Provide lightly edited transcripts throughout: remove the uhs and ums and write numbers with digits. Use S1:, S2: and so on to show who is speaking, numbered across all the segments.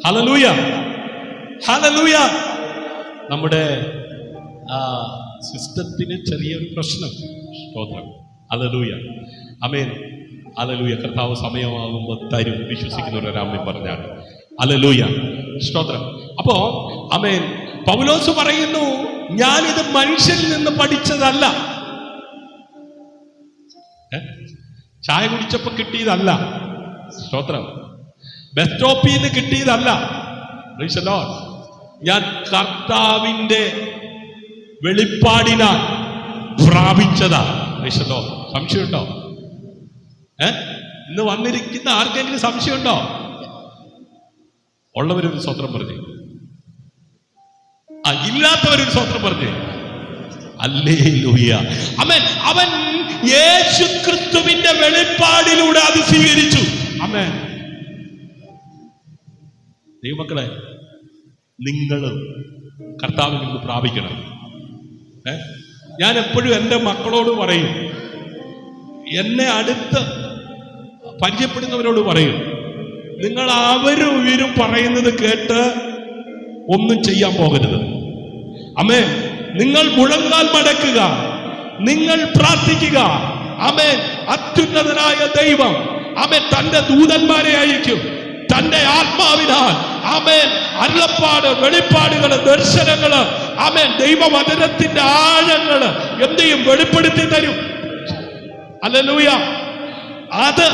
S1: Hallelujah, hallelujah. നമ്മുടെ സിസ്റ്റത്തിന് ചെറിയൊരു പ്രശ്നം. സ്തോത്രം. ഹല്ലേലൂയ, ആമേൻ. ഹല്ലേലൂയ. കർത്താവ് സമയമാകുമ്പോൾ തരും. വിശ്വസിക്കുന്നവരാമേൻ പറഞ്ഞാണ്. ഹല്ലേലൂയ, സ്തോത്രം. അപ്പോ ആമേൻ, പൗലോസ് പറയുന്നു, ഞാനിത് മനുഷ്യരിൽ നിന്ന് പഠിച്ചതല്ല. ചായ കുടിച്ചപ്പോ കിട്ടിയതല്ല. സ്തോത്രം. ബസ് സ്റ്റോപ്പിൽ നിന്ന് കിട്ടിയതല്ല. ഞാൻ കർത്താവിന്റെ വെളിപ്പാടിനാൽ പ്രാപിച്ചതാ. സംശയമുണ്ടോ? ഇന്ന് വന്നിരിക്കുന്ന ആർക്കെങ്കിലും സംശയമുണ്ടോ? ഉള്ളവരൊരു സ്വത്രം പറഞ്ഞേ, ഇല്ലാത്തവരൊരു സ്വത്രം പറഞ്ഞേ. ഹല്ലേലൂയ, ആമേൻ. അവൻ യേശു ക്രിസ്തുവിന്റെ വെളിപ്പാടിലൂടെ അത് സ്വീകരിച്ചു. ആമേൻ. ദൈവമക്കളെ, നിങ്ങൾ കർത്താവിൽ നിന്ന് പ്രാപിക്കണം. ഞാൻ എപ്പോഴും എൻ്റെ മക്കളോട് പറയും, എന്നെ അടുത്ത് പരിചയപ്പെടുന്നവരോട് പറയും, നിങ്ങൾ അവരും ഇവരും പറയുന്നത് കേട്ട് ഒന്നും ചെയ്യാൻ പോകരുത്. ആമേൻ. നിങ്ങൾ മുഴങ്കാൽ മടക്കുക, നിങ്ങൾ പ്രാർത്ഥിക്കുക. ആമേൻ. അത്യുന്നതനായ ദൈവം ആമേൻ തന്റെ ദൂതന്മാരെ അയക്കും, തന്റെ ആത്മാവിനാൽ. ആമേൻ. അരുളപ്പാട്, വെളിപ്പാടുകള്, ദർശനങ്ങള്, ആമേൻ, ദൈവവചനത്തിന്റെ ആഴങ്ങള് എന്തെയും വെളിപ്പെടുത്തി തരും. ഹല്ലേലൂയ. അത്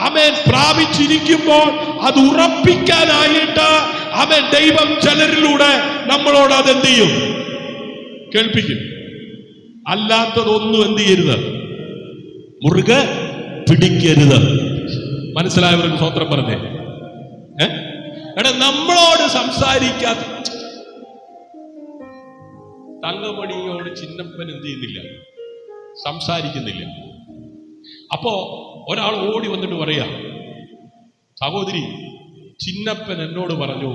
S1: ആമേൻ പ്രാപിച്ചിരിക്കുമ്പോൾ അത് ഉറപ്പിക്കാനായിട്ട് ആമേൻ ദൈവം ചിലരിലൂടെ നമ്മളോട് അതെന്ത് ചെയ്യും? കേൾപ്പിക്കും. അല്ലാത്തതൊന്നും എന്ത് ചെയ്യരുത്? മുറുകെ പിടിക്കരുത്. മനസ്സിലായവർക്ക് സ്വത്രം പറഞ്ഞേ. എടാ, നമ്മളോട് സംസാരിക്കാത്ത തങ്കമണിയോട് ചിന്നപ്പൻ എന്ത് ചെയ്യുന്നില്ല? സംസാരിക്കുന്നില്ല. അപ്പോ ഒരാൾ ഓടി വന്നിട്ട് പറയാ, സഹോദരി, ചിന്നപ്പൻ എന്നോട് പറഞ്ഞു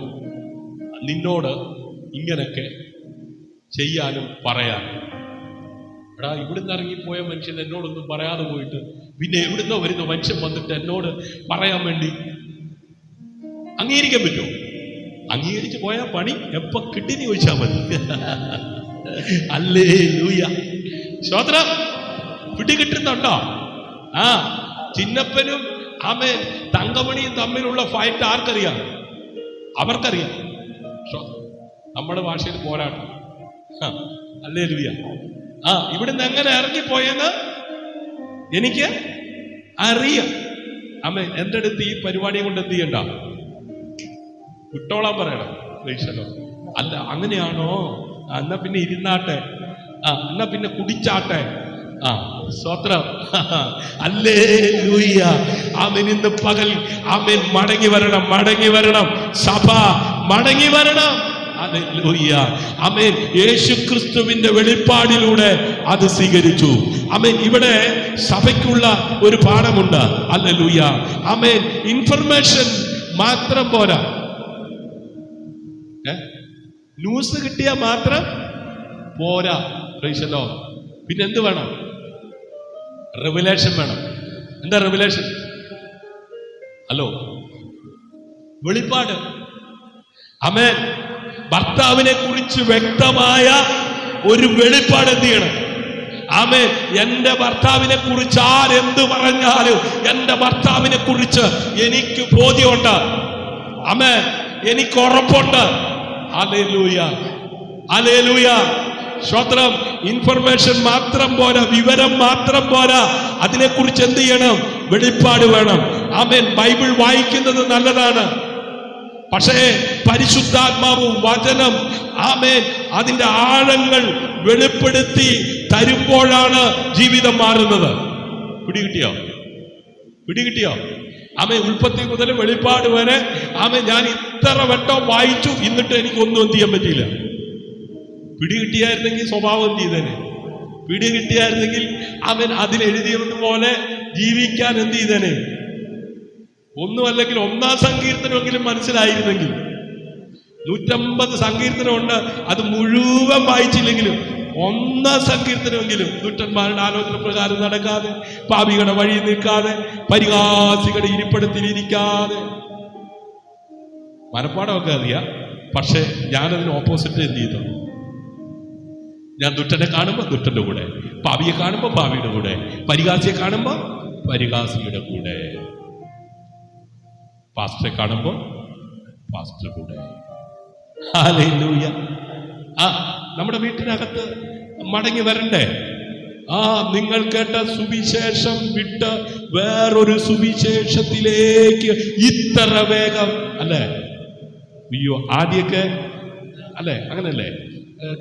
S1: നിന്നോട് ഇങ്ങനൊക്കെ ചെയ്യാനും പറയാനും. എടാ, ഇവിടുന്ന് ഇറങ്ങിപ്പോയ മനുഷ്യൻ എന്നോടൊന്നും പറയാതെ പോയിട്ട് പിന്നെ എവിടുന്നോ വരുന്ന മനുഷ്യൻ വന്നിട്ട് എന്നോട് പറയാൻ വേണ്ടി അംഗീകരിക്കാൻ പറ്റുമോ? അംഗീകരിച്ച് പോയാൽ പണി എപ്പോ കിട്ടിന്ന് ചോദിച്ചാൽ മതി. ഹല്ലേലൂയ, സ്തോത്രം. പിടികിട്ടുന്നുണ്ടോ? ചിന്നപ്പനും ആമേൻ തങ്കമണിയും തമ്മിലുള്ള ഫൈറ്റ് ആർക്കറിയാം? അവർക്കറിയാം. നമ്മുടെ ഭാഷയിൽ പോരാട്ടം. ഹല്ലേലൂയ. ഇവിടുന്ന് എങ്ങനെ ഇറങ്ങിപ്പോയെന്ന് എനിക്ക് അറിയാം. ആമേൻ. എൻ്റെ അടുത്ത് ഈ പരിപാടിയെ കൊണ്ട് എന്ത് ചെയ്യണ്ട, വിട്ടോളാൻ പറയണം. അല്ല, അങ്ങനെയാണോ? എന്നാ പിന്നെ ഇരുന്നാട്ടെ, എന്നാ പിന്നെ കുടിച്ചാട്ടെ. സ്തോത്രം. ഹല്ലേലൂയ, ആമേൻ. ഇന്ന് പകൽ ആമേൻ മടങ്ങി വരണം, മടങ്ങി വരണം. സഭ മടങ്ങി വരണം. ഹല്ലേലൂയ, ആമേൻ. യേശു ക്രിസ്തുവിന്റെ വെളിപ്പാടിലൂടെ അത് സ്വീകരിച്ചു. ആമേൻ. ഇവിടെ സഭയ്ക്കുള്ള ഒരു പാഠമുണ്ട്. ഹല്ലേലൂയ, ആമേൻ. ഇൻഫർമേഷൻ മാത്രം പോരാ. ന്യൂസ് കിട്ടിയാൽ മാത്രം പോരാ. പിന്നെ എന്ത് വേണം? റെവലേഷൻ വേണം. എന്താ റെവലേഷൻ? ഹലോ, വെളിപ്പാട്. ആമേൻ. ഭർത്താവിനെ കുറിച്ച് വ്യക്തമായ ഒരു വെളിപ്പാട് എന്ത് ചെയ്യണം? ആമേൻ. എന്റെ ഭർത്താവിനെ കുറിച്ച് ആരെന്ത് പറഞ്ഞാലും എന്റെ ഭർത്താവിനെ കുറിച്ച് എനിക്ക് ബോധ്യമുണ്ട്. ആമേൻ. എനിക്ക് ഉറപ്പുണ്ട്. ഹല്ലേലൂയ, ഹല്ലേലൂയ, സ്തോത്രം. ഇൻഫർമേഷൻ മാത്രം പോരാ, വിവരം മാത്രം പോരാ. അതിനെക്കുറിച്ച് എന്ത് ചെയ്യണം? വെളിപ്പാട് വേണം. ആമേൻ. ബൈബിൾ വായിക്കുന്നത് നല്ലതാണ്, പക്ഷേ പരിശുദ്ധാത്മാവ് വചനം ആമേൻ അതിന്റെ ആഴങ്ങൾ വെളിപ്പെടുത്തി തരുമ്പോഴാണ് ജീവിതം മാറുന്നത്. പിടികിട്ടിയോ? പിടികിട്ടിയോ? ആമേൻ. ഉൽപ്പത്തി മുതൽ വെളിപ്പാട് വരെ ആമേൻ ഞാൻ ഇത്ര വട്ടം വായിച്ചു, എന്നിട്ട് എനിക്കൊന്നും എന്ത് ചെയ്യാൻ പറ്റിയില്ല. പിടികിട്ടിയായിരുന്നെങ്കിൽ സ്വഭാവം എന്ത് ചെയ്തേനെ? പിടികിട്ടിയായിരുന്നെങ്കിൽ അവൻ അതിലെഴുതിയതുപോലെ ജീവിക്കാൻ എന്ത് ചെയ്തേനെ? ഒന്നുമല്ലെങ്കിൽ 1-ാം സങ്കീർത്തനമെങ്കിലും മനസ്സിലായിരുന്നെങ്കിൽ. 150 സങ്കീർത്തനമുണ്ട്, അത് മുഴുവൻ വായിച്ചില്ലെങ്കിലും 1-ാം സങ്കീർത്തനമെങ്കിലും, ദുഷ്ടന്മാരുടെ ആലോചന പ്രകാരം നടക്കാതെ, പാപികളുടെ വഴി നിൽക്കാതെ, പരിഹാസികളുടെ ഇരിപ്പിടത്തിൽ ഇരിക്കാതെ. മനപ്പാടമൊക്കെ അറിയാം. പക്ഷെ ഞാനതിന് ഓപ്പോസിറ്റ് എന്ത് ചെയ്തു? ഞാൻ ദുഷ്ടനെ കാണുമ്പോൾ ദുഷ്ടന്റെ കൂടെ, പാപിയെ കാണുമ്പോൾ പാപിയുടെ കൂടെ, പരിഹാസിയെ കാണുമ്പോൾ പരിഹാസിയുടെ കൂടെ, പാസ്റ്ററെ കാണുമ്പോൾ പാസ്റ്റർ കൂടെ. ഹല്ലേലൂയ. നമ്മുടെ വീട്ടിനകത്ത് മടങ്ങി വരണ്ടേ? നിങ്ങൾ കേട്ട സുവിശേഷം വിട്ട് വേറൊരു സുവിശേഷത്തിലേക്ക് ഇത്ര വേഗം അല്ലേ? അയ്യോ, ആദ്യമൊക്കെ അല്ലേ അങ്ങനല്ലേ?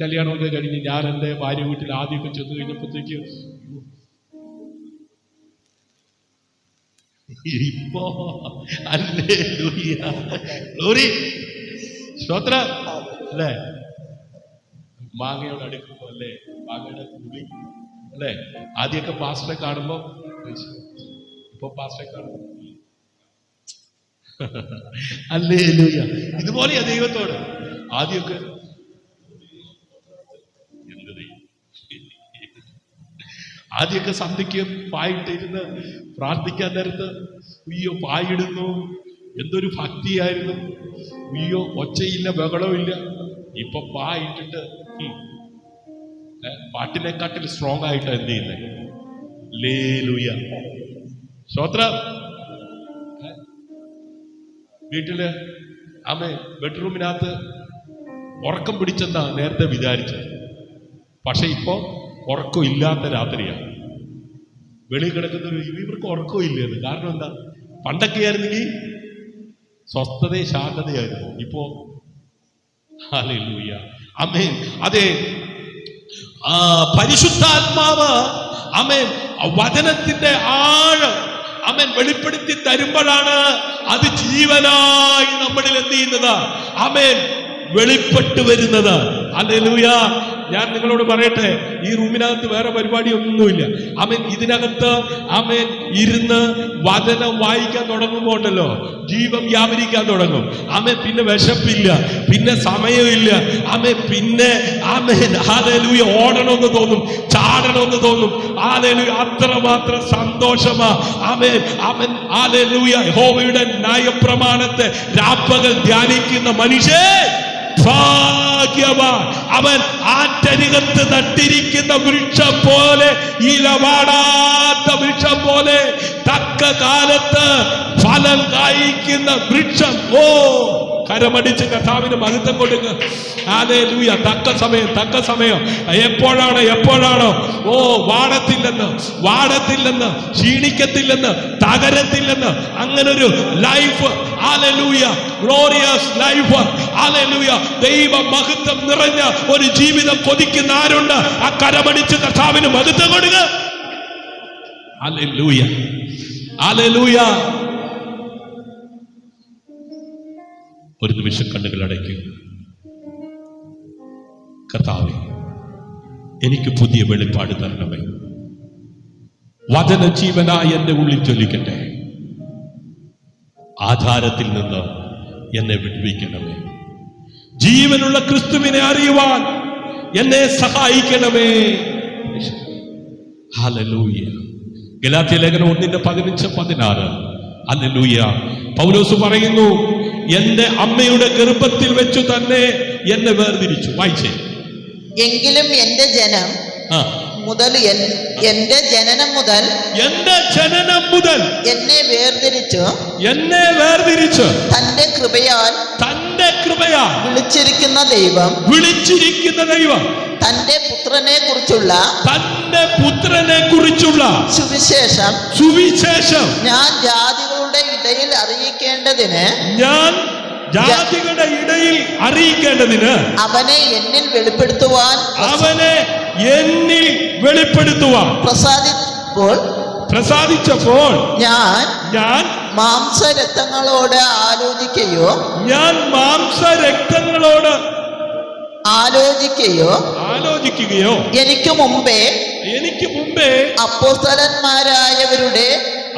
S1: കല്യാണമൊക്കെ കഴിഞ്ഞ് ഞാൻ എൻ്റെ ഭാര്യ വീട്ടിൽ ആദ്യമൊക്കെ ചെന്ന് കഴിഞ്ഞപ്പോഴത്തേക്ക് ഇപ്പോ സ്തോത്ര അല്ലേ? മാങ്ങയോട് അടുക്കുമ്പോ അല്ലേ, മാങ്ങയുടെ പുളി അല്ലേ? ആദ്യമൊക്കെ പാസ്റ്ററെ കാണുമ്പോ, ഇപ്പൊ പാസ്റ്ററെ കാണുമ്പോ ഹല്ലേലൂയ. ഇതുപോലെയാ ദൈവത്തോട്. ആദ്യമൊക്കെ ആദ്യമൊക്കെ സന്ധ്യയ്ക്ക് പായിട്ടിരുന്ന് പ്രാർത്ഥിക്കാൻ നേരത്ത് അയ്യോ പായിടുന്നു, എന്തൊരു ഭക്തിയായിരുന്നു. അയ്യോ ഒച്ചയില്ല, ബഹളമില്ല. ഇപ്പൊ പായിട്ടിട്ട് പാട്ടിനെക്കാട്ടിൽ സ്ട്രോങ് ആയിട്ട് എന്ത് ചെയ്യുന്നേ? ഹല്ലേലൂയ. സ്തോത്രം. വീട്ടില് ബെഡ്റൂമിനകത്ത് ഉറക്കം പിടിച്ചെന്നാ നേരത്തെ വിചാരിച്ചത്. പക്ഷെ ഇപ്പോ ഉറക്കം ഇല്ലാത്ത രാത്രിയാണ്. വെളി കിടക്കുന്നൊരു ഇവർക്ക് ഉറക്കം ഇല്ലെന്ന്. കാരണം എന്താ? പണ്ടൊക്കെ ആയിരുന്നെങ്കിൽ സ്വസ്ഥതയും ശാന്തതയായിരുന്നു. ഇപ്പോ ഹല്ലേലൂയ, ആമേൻ. അതെ, പരിശുദ്ധാത്മാവ് ആമേൻ വചനത്തിന്റെ ആഴം ആമേൻ വെളിപ്പെടുത്തി തരുമ്പോഴാണ് അത് ജീവനായി നമ്മളിൽ എന്ത് ചെയ്യുന്നത്? ആമേൻ വെളിപ്പെട്ടു വരുന്നത്. ഹല്ലേലൂയ. ഞാൻ നിങ്ങളോട് പറയട്ടെ, ഈ റൂമിനകത്ത് വേറെ പരിപാടി ഒന്നുമില്ല. ആമേൻ. ഇതിനകത്ത് ആമേൻ ഇരുന്ന് വചനം വായിക്കാൻ തുടങ്ങുമ്പോൾ ഉണ്ടല്ലോ, ജീവൻ വ്യാപരിക്കാൻ തുടങ്ങും. ആമേൻ. പിന്നെ വിശപ്പില്ല, പിന്നെ സമയമില്ല. ആമേൻ. പിന്നെ ആമേൻ ഹല്ലേലൂയ ഓടണമെന്ന് തോന്നും, ചാടണമെന്ന് തോന്നും. ഹല്ലേലൂയ. അത്രമാത്രം സന്തോഷമാ. ആമേൻ. ആമേൻ. ഹല്ലേലൂയ. യഹോവയുടെ ന്യായപ്രമാണത്തെ രാപ്പകൽ ധ്യാനിക്കുന്ന മനുഷ്യൻ ഭാഗ്യവാൻ. അവൻ ആറ്റരികത്ത് നട്ടിരിക്കുന്ന വൃക്ഷം പോലെ, ഇലവാടാത്ത വൃക്ഷം പോലെ, തക്ക കാലത്ത് ഫലം കായ്ക്കുന്ന വൃക്ഷം. ഓ, കരമടിച്ച് കർത്താവിന് മഹത്വം കൊടുക്കുക. ഹല്ലേലൂയ. തക്ക സമയം എപ്പോഴാണോ? ഓ, വാടത്തില്ലെന്ന്, ക്ഷീണിക്കത്തില്ലെന്ന്, തകരത്തില്ലെന്ന്, അങ്ങനൊരു life. Hallelujah. Glorious life. Hallelujah. ദൈവ മഹത്വം നിറഞ്ഞ ഒരു ജീവിതം കൊതിക്കുന്ന ആരുണ്ട്? ആ കരമടിച്ച് കർത്താവിന് മഹത്വം കൊടുക്കുക. ഹല്ലേലൂയ. ഹല്ലേലൂയ. ഒരു നിമിഷം കണ്ണുകൾ അടയ്ക്കുക. കർത്താവേ, എനിക്ക് പുതിയ വെളിപ്പാട് തരണമേ. വചന ജീവനായി എന്റെ ഉള്ളിൽ ജ്വലിക്കട്ടെ. ആധാരത്തിൽ നിന്ന് എന്നെ വിടുവിക്കണമേ. ജീവനുള്ള ക്രിസ്തുവിനെ അറിയുവാൻ എന്നെ സഹായിക്കണമേ. ഹല്ലേലൂയ. ഗലാത്യ ലേഖനം 1:15-16. ഹല്ലേലൂയ. പൗലോസ് പറയുന്നു, എന്റെ അമ്മയുടെ ഗർഭത്തിൽ വെച്ചു തന്നെ എന്നെ വേർതിരിച്ചു. വായിച്ചേ. എങ്കിലും എന്റെ ജനം മുതൽ എന്റെ ജനനം മുതൽ എന്നെ വേർതിരിച്ചു തന്റെ കൃപയാൽ വിളിച്ചിരിക്കുന്ന ദൈവം തന്റെ പുത്രനെ കുറിച്ചുള്ള സുവിശേഷം ഞാൻ ജാതികളുടെ ഇടയിൽ അറിയിക്കേണ്ടതിന് അവനെ എന്നിൽ വെളിപ്പെടുത്തുവാൻ പ്രസാദിച്ചപ്പോൾ ഞാൻ മാംസരക്തങ്ങളോട് ആലോചിക്കുകയോ എനിക്ക് മുമ്പേ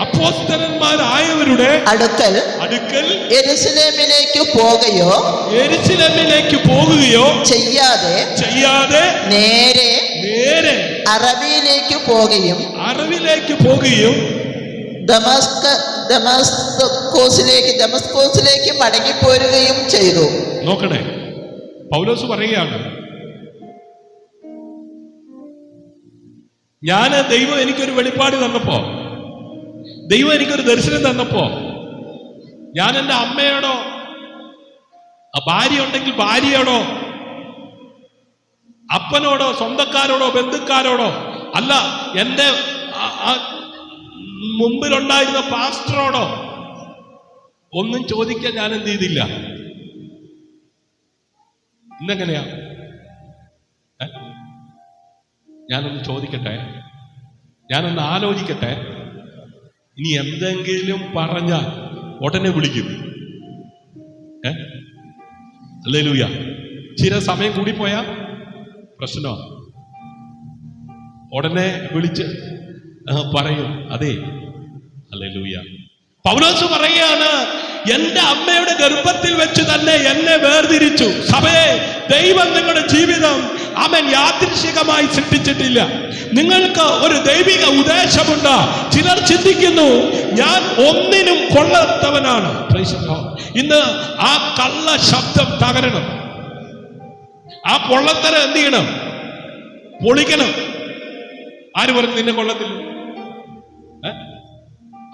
S1: അപ്പോസ്തലന്മാരായവരുടെ അടുക്കൽ യെരൂശലേമിലേക്ക് പോകുകയോ ചെയ്യാതെ നേരെ അറബിയിലേക്ക് പോകുകയും
S2: ദമസ്കോസിലേക്ക് മടങ്ങിപ്പോരുകയും ചെയ്തു.
S1: നോക്കണേ, പൗലോസ് പറയുകയാണ്, ദൈവം എനിക്കൊരു വെളിപ്പാട് തന്നപ്പോ, ദൈവം എനിക്കൊരു ദർശനം തന്നപ്പോ, ഞാൻ എൻ്റെ അമ്മയോടോ ഭാര്യ ഉണ്ടെങ്കിൽ ഭാര്യയോടോ അപ്പനോടോ സ്വന്തക്കാരോടോ ബന്ധുക്കാരോടോ അല്ല, എൻ്റെ മുമ്പിലുണ്ടായിരുന്ന പാസ്റ്ററോടോ ഒന്നും ചോദിക്കാൻ ഞാൻ എന്ത് ചെയ്തില്ല. ഇന്നെങ്ങനെയാ? ഞാനൊന്ന് ചോദിക്കട്ടെ, ഞാനൊന്ന് ആലോചിക്കട്ടെ. ഇനി എന്തെങ്കിലും പറഞ്ഞാൽ ഉടനെ വിളിക്കും. ഹല്ലേലൂയ. ചില സമയം കൂടിപ്പോയാ പ്രശ്നമാണ്. ഉടനെ വിളിച്ച് പറയും, അതെ. ഹല്ലേലൂയ. പൗലോസ് പറയുകയാണ്, എന്റെ അമ്മയുടെ ഗർഭത്തിൽ വെച്ച് തന്നെ എന്നെ വേർതിരിച്ചു. സഭയെ, ദൈവം നിങ്ങളുടെ ജീവിതം യാദൃശ്ചികമായി സൃഷ്ടിച്ചിട്ടില്ല. നിങ്ങൾക്ക് ഒരു ദൈവിക ഉദ്ദേശമുണ്ട്. ചിലർ ചിന്തിക്കുന്നു, ഞാൻ ഒന്നിനും കൊള്ളാത്തവനാണ്. ഇന്ന് ആ കള്ള ശബ്ദം തകരണം. ആ പൊള്ളത്തരം എന്ത് ചെയ്യണം? പൊളിക്കണം. ആര് പറഞ്ഞു നിന്നെ കൊള്ളത്തില്ല?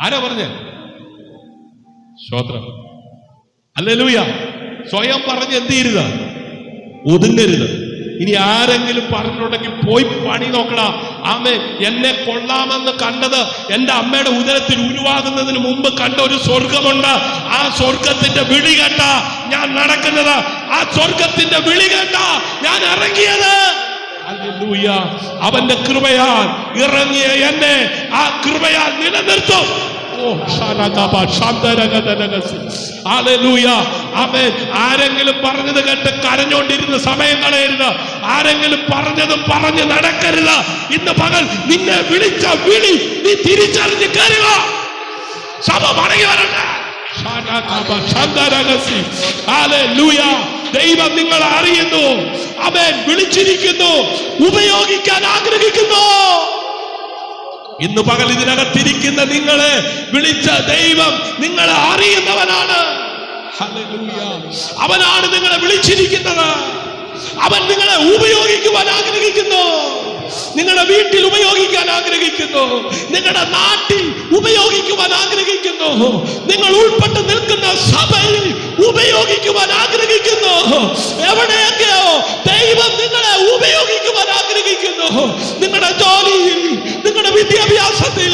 S1: ആരാ പറഞ്ഞ? സ്തോത്രം. ഹല്ലേലൂയ. സ്വയം പറഞ്ഞ് എന്ത് ചെയ്യരുത്? ഒതുങ്ങരുത്. ഇനി ആരെങ്കിലും പറഞ്ഞിട്ടുണ്ടെങ്കിൽ പോയി പണി നോക്കടാ. ആമേൻ. എന്നെ കൊള്ളാമെന്ന് കണ്ടത് എൻ്റെ അമ്മയുടെ ഉദരത്തിൽ ഉരുവാകുന്നതിന് മുമ്പ് കണ്ട ഒരു സ്വർഗമുണ്ട്. ആ സ്വർഗത്തിന്റെ വിളി കേട്ട ഞാൻ നടക്കുന്നത്. ആ സ്വർഗത്തിന്റെ വിളി കേട്ട ഞാൻ ഇറങ്ങിയത്. ഹല്ലേലൂയ. അവന്റെ കൃപയാൽ ഇറങ്ങിയ എന്നെ ആ കൃപയാൽ നിലനിർത്തും. ആരെങ്കിലും പറഞ്ഞത് കേട്ട് കരഞ്ഞോണ്ടിരുന്ന സമയം കളയരുത്. ആരെങ്കിലും പറഞ്ഞതും പറഞ്ഞ് നടക്കരുത്. ഇന്ന് പകൽ നിന്നെ വിളിച്ച വിളി നീ തിരിച്ചറിഞ്ഞ് കരുക. സഭ മടങ്ങി വരട്ടെ. ദൈവം നിങ്ങളെ അറിയുന്നു. അവൻ വിളിച്ചിരിക്കുന്നു, ഉപയോഗിക്കാൻ ആഗ്രഹിക്കുന്നു. ഇന്ന് പകൽ ഇതിനകത്തിരിക്കുന്ന നിങ്ങളെ വിളിച്ച ദൈവം നിങ്ങളെ അറിയുന്നവനാണ്. ഹല്ലേലൂയ. അവനാണ് നിങ്ങളെ വിളിച്ചിരിക്കുന്നത്. അവൻ നിങ്ങളെ ഉപയോഗിക്കുവാൻ ആഗ്രഹിക്കുന്നു. നിങ്ങളുടെ വീട്ടിൽ ഉപയോഗിക്കാൻ ആഗ്രഹിക്കുന്നു. നിങ്ങളുടെ നാട്ടിൽ ഉപയോഗിക്കുവാൻ ആഗ്രഹിക്കുന്നു. നിങ്ങൾ ഉൾപ്പെട്ട് നിൽക്കുന്ന സഭയിൽ ഉപയോഗിക്കുവാൻ ആഗ്രഹിക്കുന്നു. എവിടെയൊക്കെയോ ദൈവം നിങ്ങളെ ഉപയോഗിക്കുവാൻ ആഗ്രഹിക്കുന്നു. നിങ്ങളുടെ ജോലിയിൽ, നിങ്ങളുടെ വിദ്യാഭ്യാസത്തിൽ,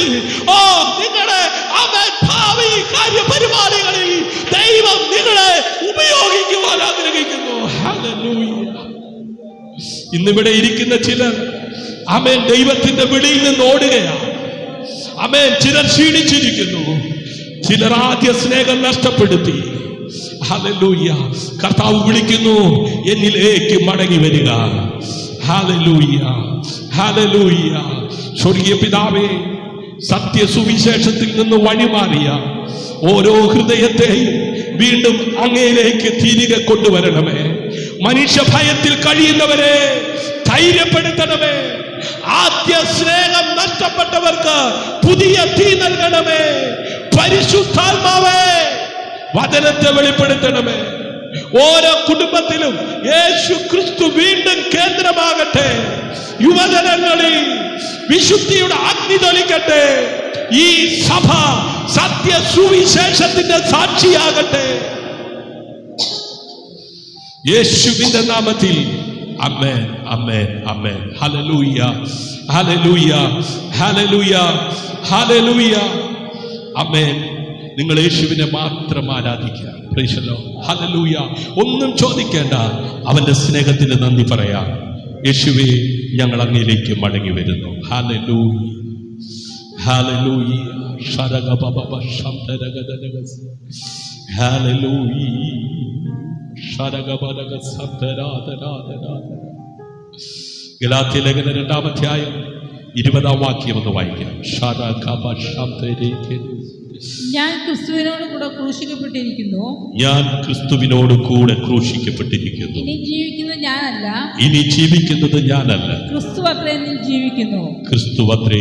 S1: നിങ്ങളുടെ ഭാവി കാര്യപരിപാടികളിൽ ദൈവം നിങ്ങളെ ഉപയോഗിക്കുവാൻ ആഗ്രഹിക്കുന്നു. ഹല്ലേലൂയ. ഇന്നിവിടെ ഇരിക്കുന്ന ചിലർ ആമേൻ ദൈവത്തിന്റെ വിളിയിൽ നിന്ന് ഓടുകയാണ്. ആമേൻ. ചിലർ ക്ഷീണിച്ചിരിക്കുന്നു. ചിലർ ആദ്യ സ്നേഹം നഷ്ടപ്പെടുത്തി. ഹല്ലേലൂയ. കർത്താവ് വിളിക്കുന്നു, എന്നിലേക്ക് മടങ്ങി വരിക. ഹല്ലേലൂയ. ഹല്ലേലൂയ. സ്വർഗീയ പിതാവേ, സത്യസുവിശേഷത്തിൽ നിന്ന് വഴിമാറിയ ഓരോ ഹൃദയത്തെയും വീണ്ടും അങ്ങയിലേക്ക് തിരികെ കൊണ്ടുവരണമേ. മനുഷ്യ ഭയത്തിൽ കഴിയുന്നവരെ ധൈര്യപ്പെടുത്തണമേ. ആദ്യ സ്നേഹം നഷ്ടപ്പെട്ടവർക്ക് പുതിയ തീ നൽകണമേ. പരിശുദ്ധാത്മാവേ, വചനത്തെ വെളിപ്പെടുത്തണമേ. ഓരോ കുടുംബത്തിലും യേശു ക്രിസ്തു വീണ്ടും കേന്ദ്രമാകട്ടെ. യുവജനങ്ങളിൽ വിശുദ്ധിയുടെ അഗ്നി തൊലിക്കട്ടെ. ഈ സഭ സത്യ സുവിശേഷത്തിന്റെ സാക്ഷിയാകട്ടെ. യേശുവിന്റെ നാമത്തിൽ ആമേൻ, ആമേൻ, ആമേൻ. ഹല്ലേലൂയ, ഹല്ലേലൂയ, ഹല്ലേലൂയ, ഹല്ലേലൂയ. ആമേൻ. നിങ്ങൾ യേശുവിനെ മാത്രം ആരാധിക്കുക. Praise the Lord. ഹല്ലേലൂയ. ഒന്നും ചോദിക്കേണ്ട, അവന്റെ സ്നേഹത്തിന് നന്ദി പറയാം. യേശുവേ, ഞങ്ങൾ അങ്ങയിലേക്ക് മടങ്ങി വരുന്നു. ഹല്ലേലൂയ, ഹല്ലേലൂയ. ശരഗബബബ ശംതരഗദനഗസ്. ഹല്ലേലൂയ. ശരഗബദഗ സന്തരാദനാദനാദ. ഗലാത്യ ലേഖനം 2-ാം അധ്യായം 20-ാം വാക്യം ഒന്ന് വായിക്കാം. ശരഗബ ശംതരേകെ.
S3: ഞാൻ ക്രിസ്തുവിനോട് കൂടെ ക്രൂശിക്കപ്പെട്ടിരിക്കുന്നു.
S1: ഞാൻ ക്രിസ്തുവിനോട് കൂടെ ക്രൂശിക്കപ്പെട്ടിരിക്കുന്നു.
S3: ഇനി ജീവിക്കുന്ന ഞാനല്ല,
S1: ഇനി ജീവിക്കുന്നത് ഞാനല്ല,
S3: ക്രിസ്തു അത്രേ എന്നിൽ ജീവിക്കുന്നു.
S1: ക്രിസ്തുവത്രേ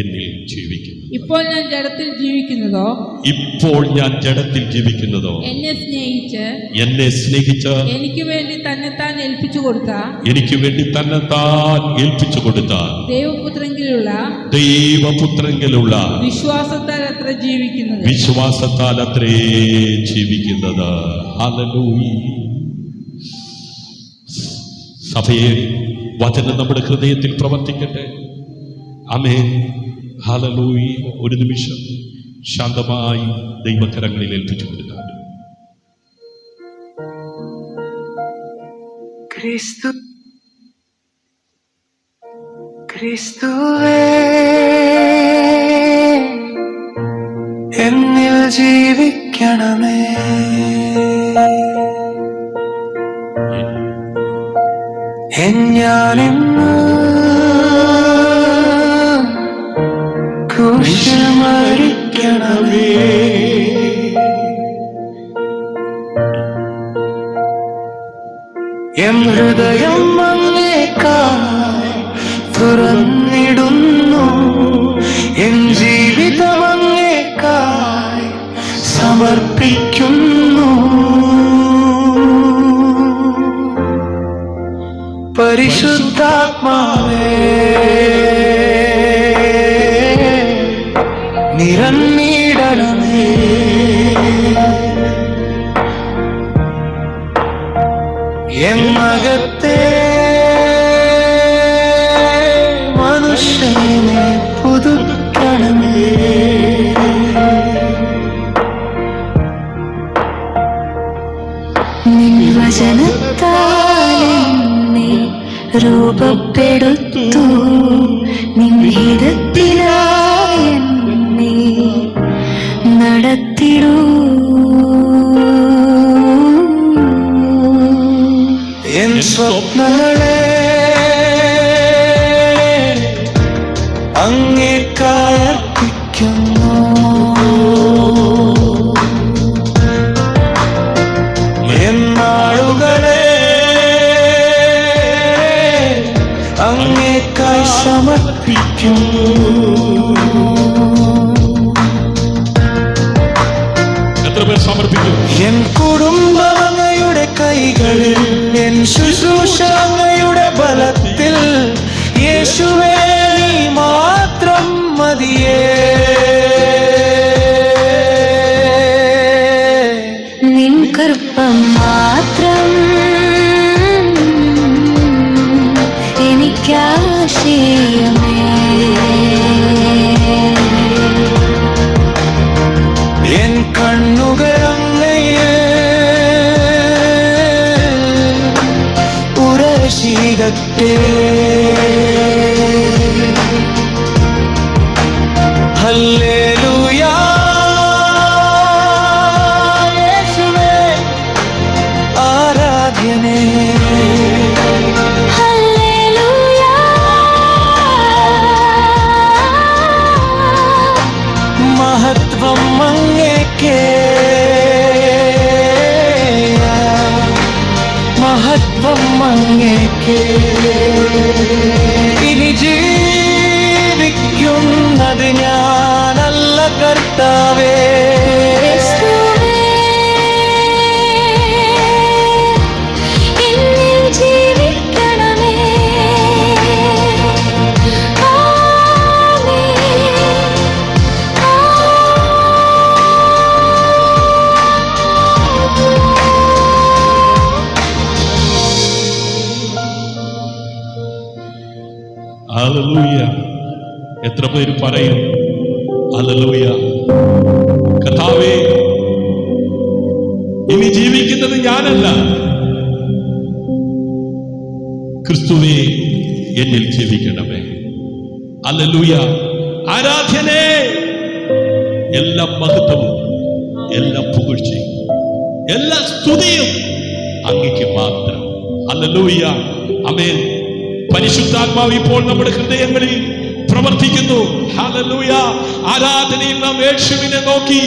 S1: എന്നിൽ ജീവിക്കുന്നു.
S3: ഇപ്പോൾ ഞാൻ ജഡത്തിൽ ജീവിക്കുന്നതോ,
S1: ഇപ്പോൾ ഞാൻ ജഡത്തിൽ ജീവിക്കുന്നതോ,
S3: എന്നെ
S1: സ്നേഹിച്ച്
S3: എനിക്ക് വേണ്ടി തന്നെത്താൻ ഏൽപ്പിച്ചു കൊടുത്ത
S1: ദൈവപുത്രങ്കിലുള്ള
S3: വിശ്വാസത്താൽ അത്ര
S1: ജീവിക്കുന്നത്. ഹല്ലേലൂയ. സഭയെ, വചനം നമ്മുടെ ഹൃദയത്തിൽ പ്രവർത്തിക്കട്ടെ. ആമേൻ. ഹല്ലേലൂയ. ഒരു നിമിഷം ശാന്തമായി ദൈവകരങ്ങളിൽ ഏൽപ്പിച്ചു കൊടുക്കാം.
S4: ക്രിസ്തുവേ എന്നിൽ ജീവിക്കണമേ, ഞാനിന്ന് ക്രൂശിൽ മരിക്കണമേ. എൻ ഹൃദയം അങ്ങേക്കായി തുറന്നിടുന്നു, എൻ ജീവിതം അങ്ങേക്കായി സമർപ്പിക്കുന്നു. പരിശുദ്ധാത്മാവേ നിറഞ്ഞിടണമേ, എന്നകത്തെ മനുഷ്യനെ പുതുക്കണമേ.
S5: നിൻ വചനത്താൽ എന്നെ രൂപപ്പെടുത്തു, നിൻ ഹിതത്തിലായി എന്നെ നടത്തിടൂ.
S4: എൻ സ്വപ്നങ്ങളെ അങ്ങേക്കായി അർപ്പിക്കുന്നു, എന്നാളുകളെ അങ്ങേക്കായി സമർപ്പിക്കുന്നു.
S1: എത്ര പേർ സമർപ്പിക്കും?
S4: എൻ കുടുംബം അങ്ങയുടെ കൈകളിൽ, എൻ ശുശ്രൂഷ അങ്ങയുടെ ബലത്തിൽ, യേശുവേ നീ മാത്രം മതിയേ.
S5: നിൻ കൃപ മാത്രം എനിക്കാശ്രയമേ.
S4: എൻ കണ്ണുകൾ അങ്ങയെ ഉറശീകട്ടെ. ഹല്ലേലൂയ. യേശുവേ ആരാധ്യനേ.
S5: ഹല്ലേലൂയ.
S4: മഹത്വം അങ്ങേക്കേ, മഹത്വം അങ്ങേക്കേ. ഇനി ജീവിക്കുന്നത് ഞാനല്ല കർത്താവേ,
S5: ക്രിസ്തുവേ എന്നിൽ ജീവിക്കണമേ.
S1: ഹല്ലേലൂയ. എത്ര പേര് പറയും ഹല്ലേലൂയ? കർത്താവേ, ഇനി ജീവിക്കുന്നത് ഞാനല്ല, ക്രിസ്തുവേ എന്നിൽ ജീവിക്കണമേ. ഹല്ലേലൂയ. ആരാധ്യനേ, എല്ലാ മഹത്വവും, എല്ലാ പുകഴ്ചയും, എല്ലാ സ്തുതിയും അങ്ങേക്ക് മാത്രം. ഹല്ലേലൂയ. ആമേൻ. പരിശുദ്ധാത്മാവ് ഇപ്പോൾ നമ്മുടെ ഹൃദയങ്ങളിൽ പ്രവർത്തിക്കുന്നു. ഹല്ലേലൂയ. ആരാധനയിൽ നാം യേശുവിനെ നോക്കി,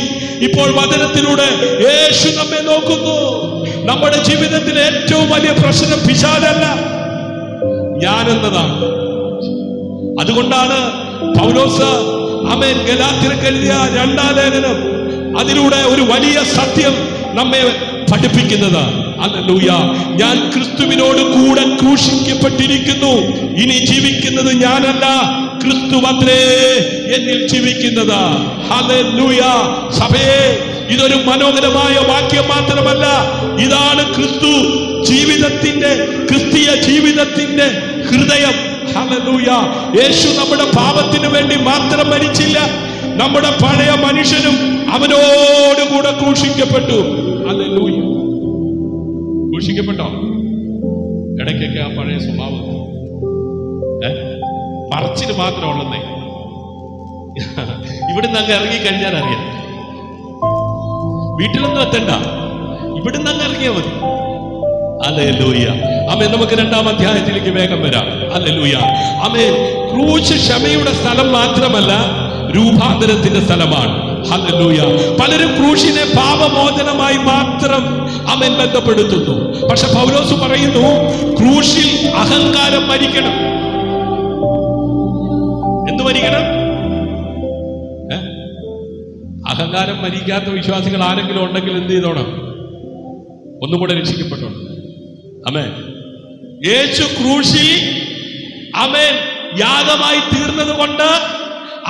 S1: ഇപ്പോൾ വചനത്തിലൂടെ യേശു നമ്മെ നോക്കുന്നു. നമ്മുടെ ജീവിതത്തിലെ ഏറ്റവും വലിയ പ്രശ്നം പിശാചല്ല, ഞാനെന്നതാണ്. അതുകൊണ്ടാണ് പൗലോസ് ആമേൻ ഗലാത്യർക്ക് എഴുതിയ 2-ാം ലേഖനം അതിലൂടെ ഒരു വലിയ സത്യം നമ്മെ പഠിപ്പിക്കുന്നത്. ഹല്ലേലൂയ. ഞാൻ ക്രിസ്തുവിനോട് കൂടെ ക്രൂശിക്കപ്പെട്ടിരിക്കുന്നു, ഇനി ജീവിക്കുന്നത് ഞാനല്ല, ക്രിസ്തുവത്രേ എന്നിൽ ജീവിക്കുന്നത്. ഹല്ലേലൂയ. സഭയെ, ഇതൊരു മനോഹരമായ വാക്യം മാത്രമല്ല, ഇതാണ് ക്രിസ്തു ജീവിതത്തിന്റെ, ക്രിസ്തീയ ജീവിതത്തിന്റെ ഹൃദയം. ഹല്ലേലൂയ. യേശു നമ്മുടെ പാപത്തിന് വേണ്ടി മാത്രം മരിച്ചില്ല, നമ്മുടെ പഴയ മനുഷ്യനും അവനോടുകൂടെ ക്രൂശിക്കപ്പെട്ടു. ഹല്ലേലൂയ. ക്രൂശിക്കപ്പെട്ടോ? ഇടയ്ക്കൊക്കെ ആ പഴയ സ്വഭാവം പറച്ചിന് മാത്രമുള്ളതേ. ഇവിടുന്ന് അങ്ങ് ഇറങ്ങിക്കഴിഞ്ഞാൽ അറിയാം, വീട്ടിലൊന്നും എത്തണ്ട, ഇവിടുന്ന് അങ്ങ് ഇറങ്ങിയാൽ മതി. ഹല്ലേലൂയ. ആമേൻ. നമുക്ക് 2-ാം അധ്യായത്തിലേക്ക് വേഗം വരാം. ഹല്ലേലൂയ. ആമേൻ. ക്രൂശ് ക്ഷമയുടെ സ്ഥലം മാത്രമല്ല, രൂപാന്തരത്തിന്റെ സ്ഥലമാണ്. ഹല്ലേലൂയ. പലരും ക്രൂശിനെ പാപമോചനമായി മാത്രം ആമേൻ ബന്ധപ്പെടുത്തുന്നു. പക്ഷെ പൗലോസ് പറയുന്നു, ക്രൂശിൽ അഹങ്കാരം മരിക്കണം. എന്ത് മരിക്കണം? അഹങ്കാരം മരിക്കാത്ത വിശ്വാസികൾ ആരെങ്കിലും ഉണ്ടെങ്കിൽ എന്ത് ചെയ്തോണം? ഒന്നും കൂടെ രക്ഷിക്കപ്പെട്ടോണം. ആമേൻ. യേശു ക്രൂശിൽ ആമേൻ യാഗമായി തീർന്നത് കൊണ്ട്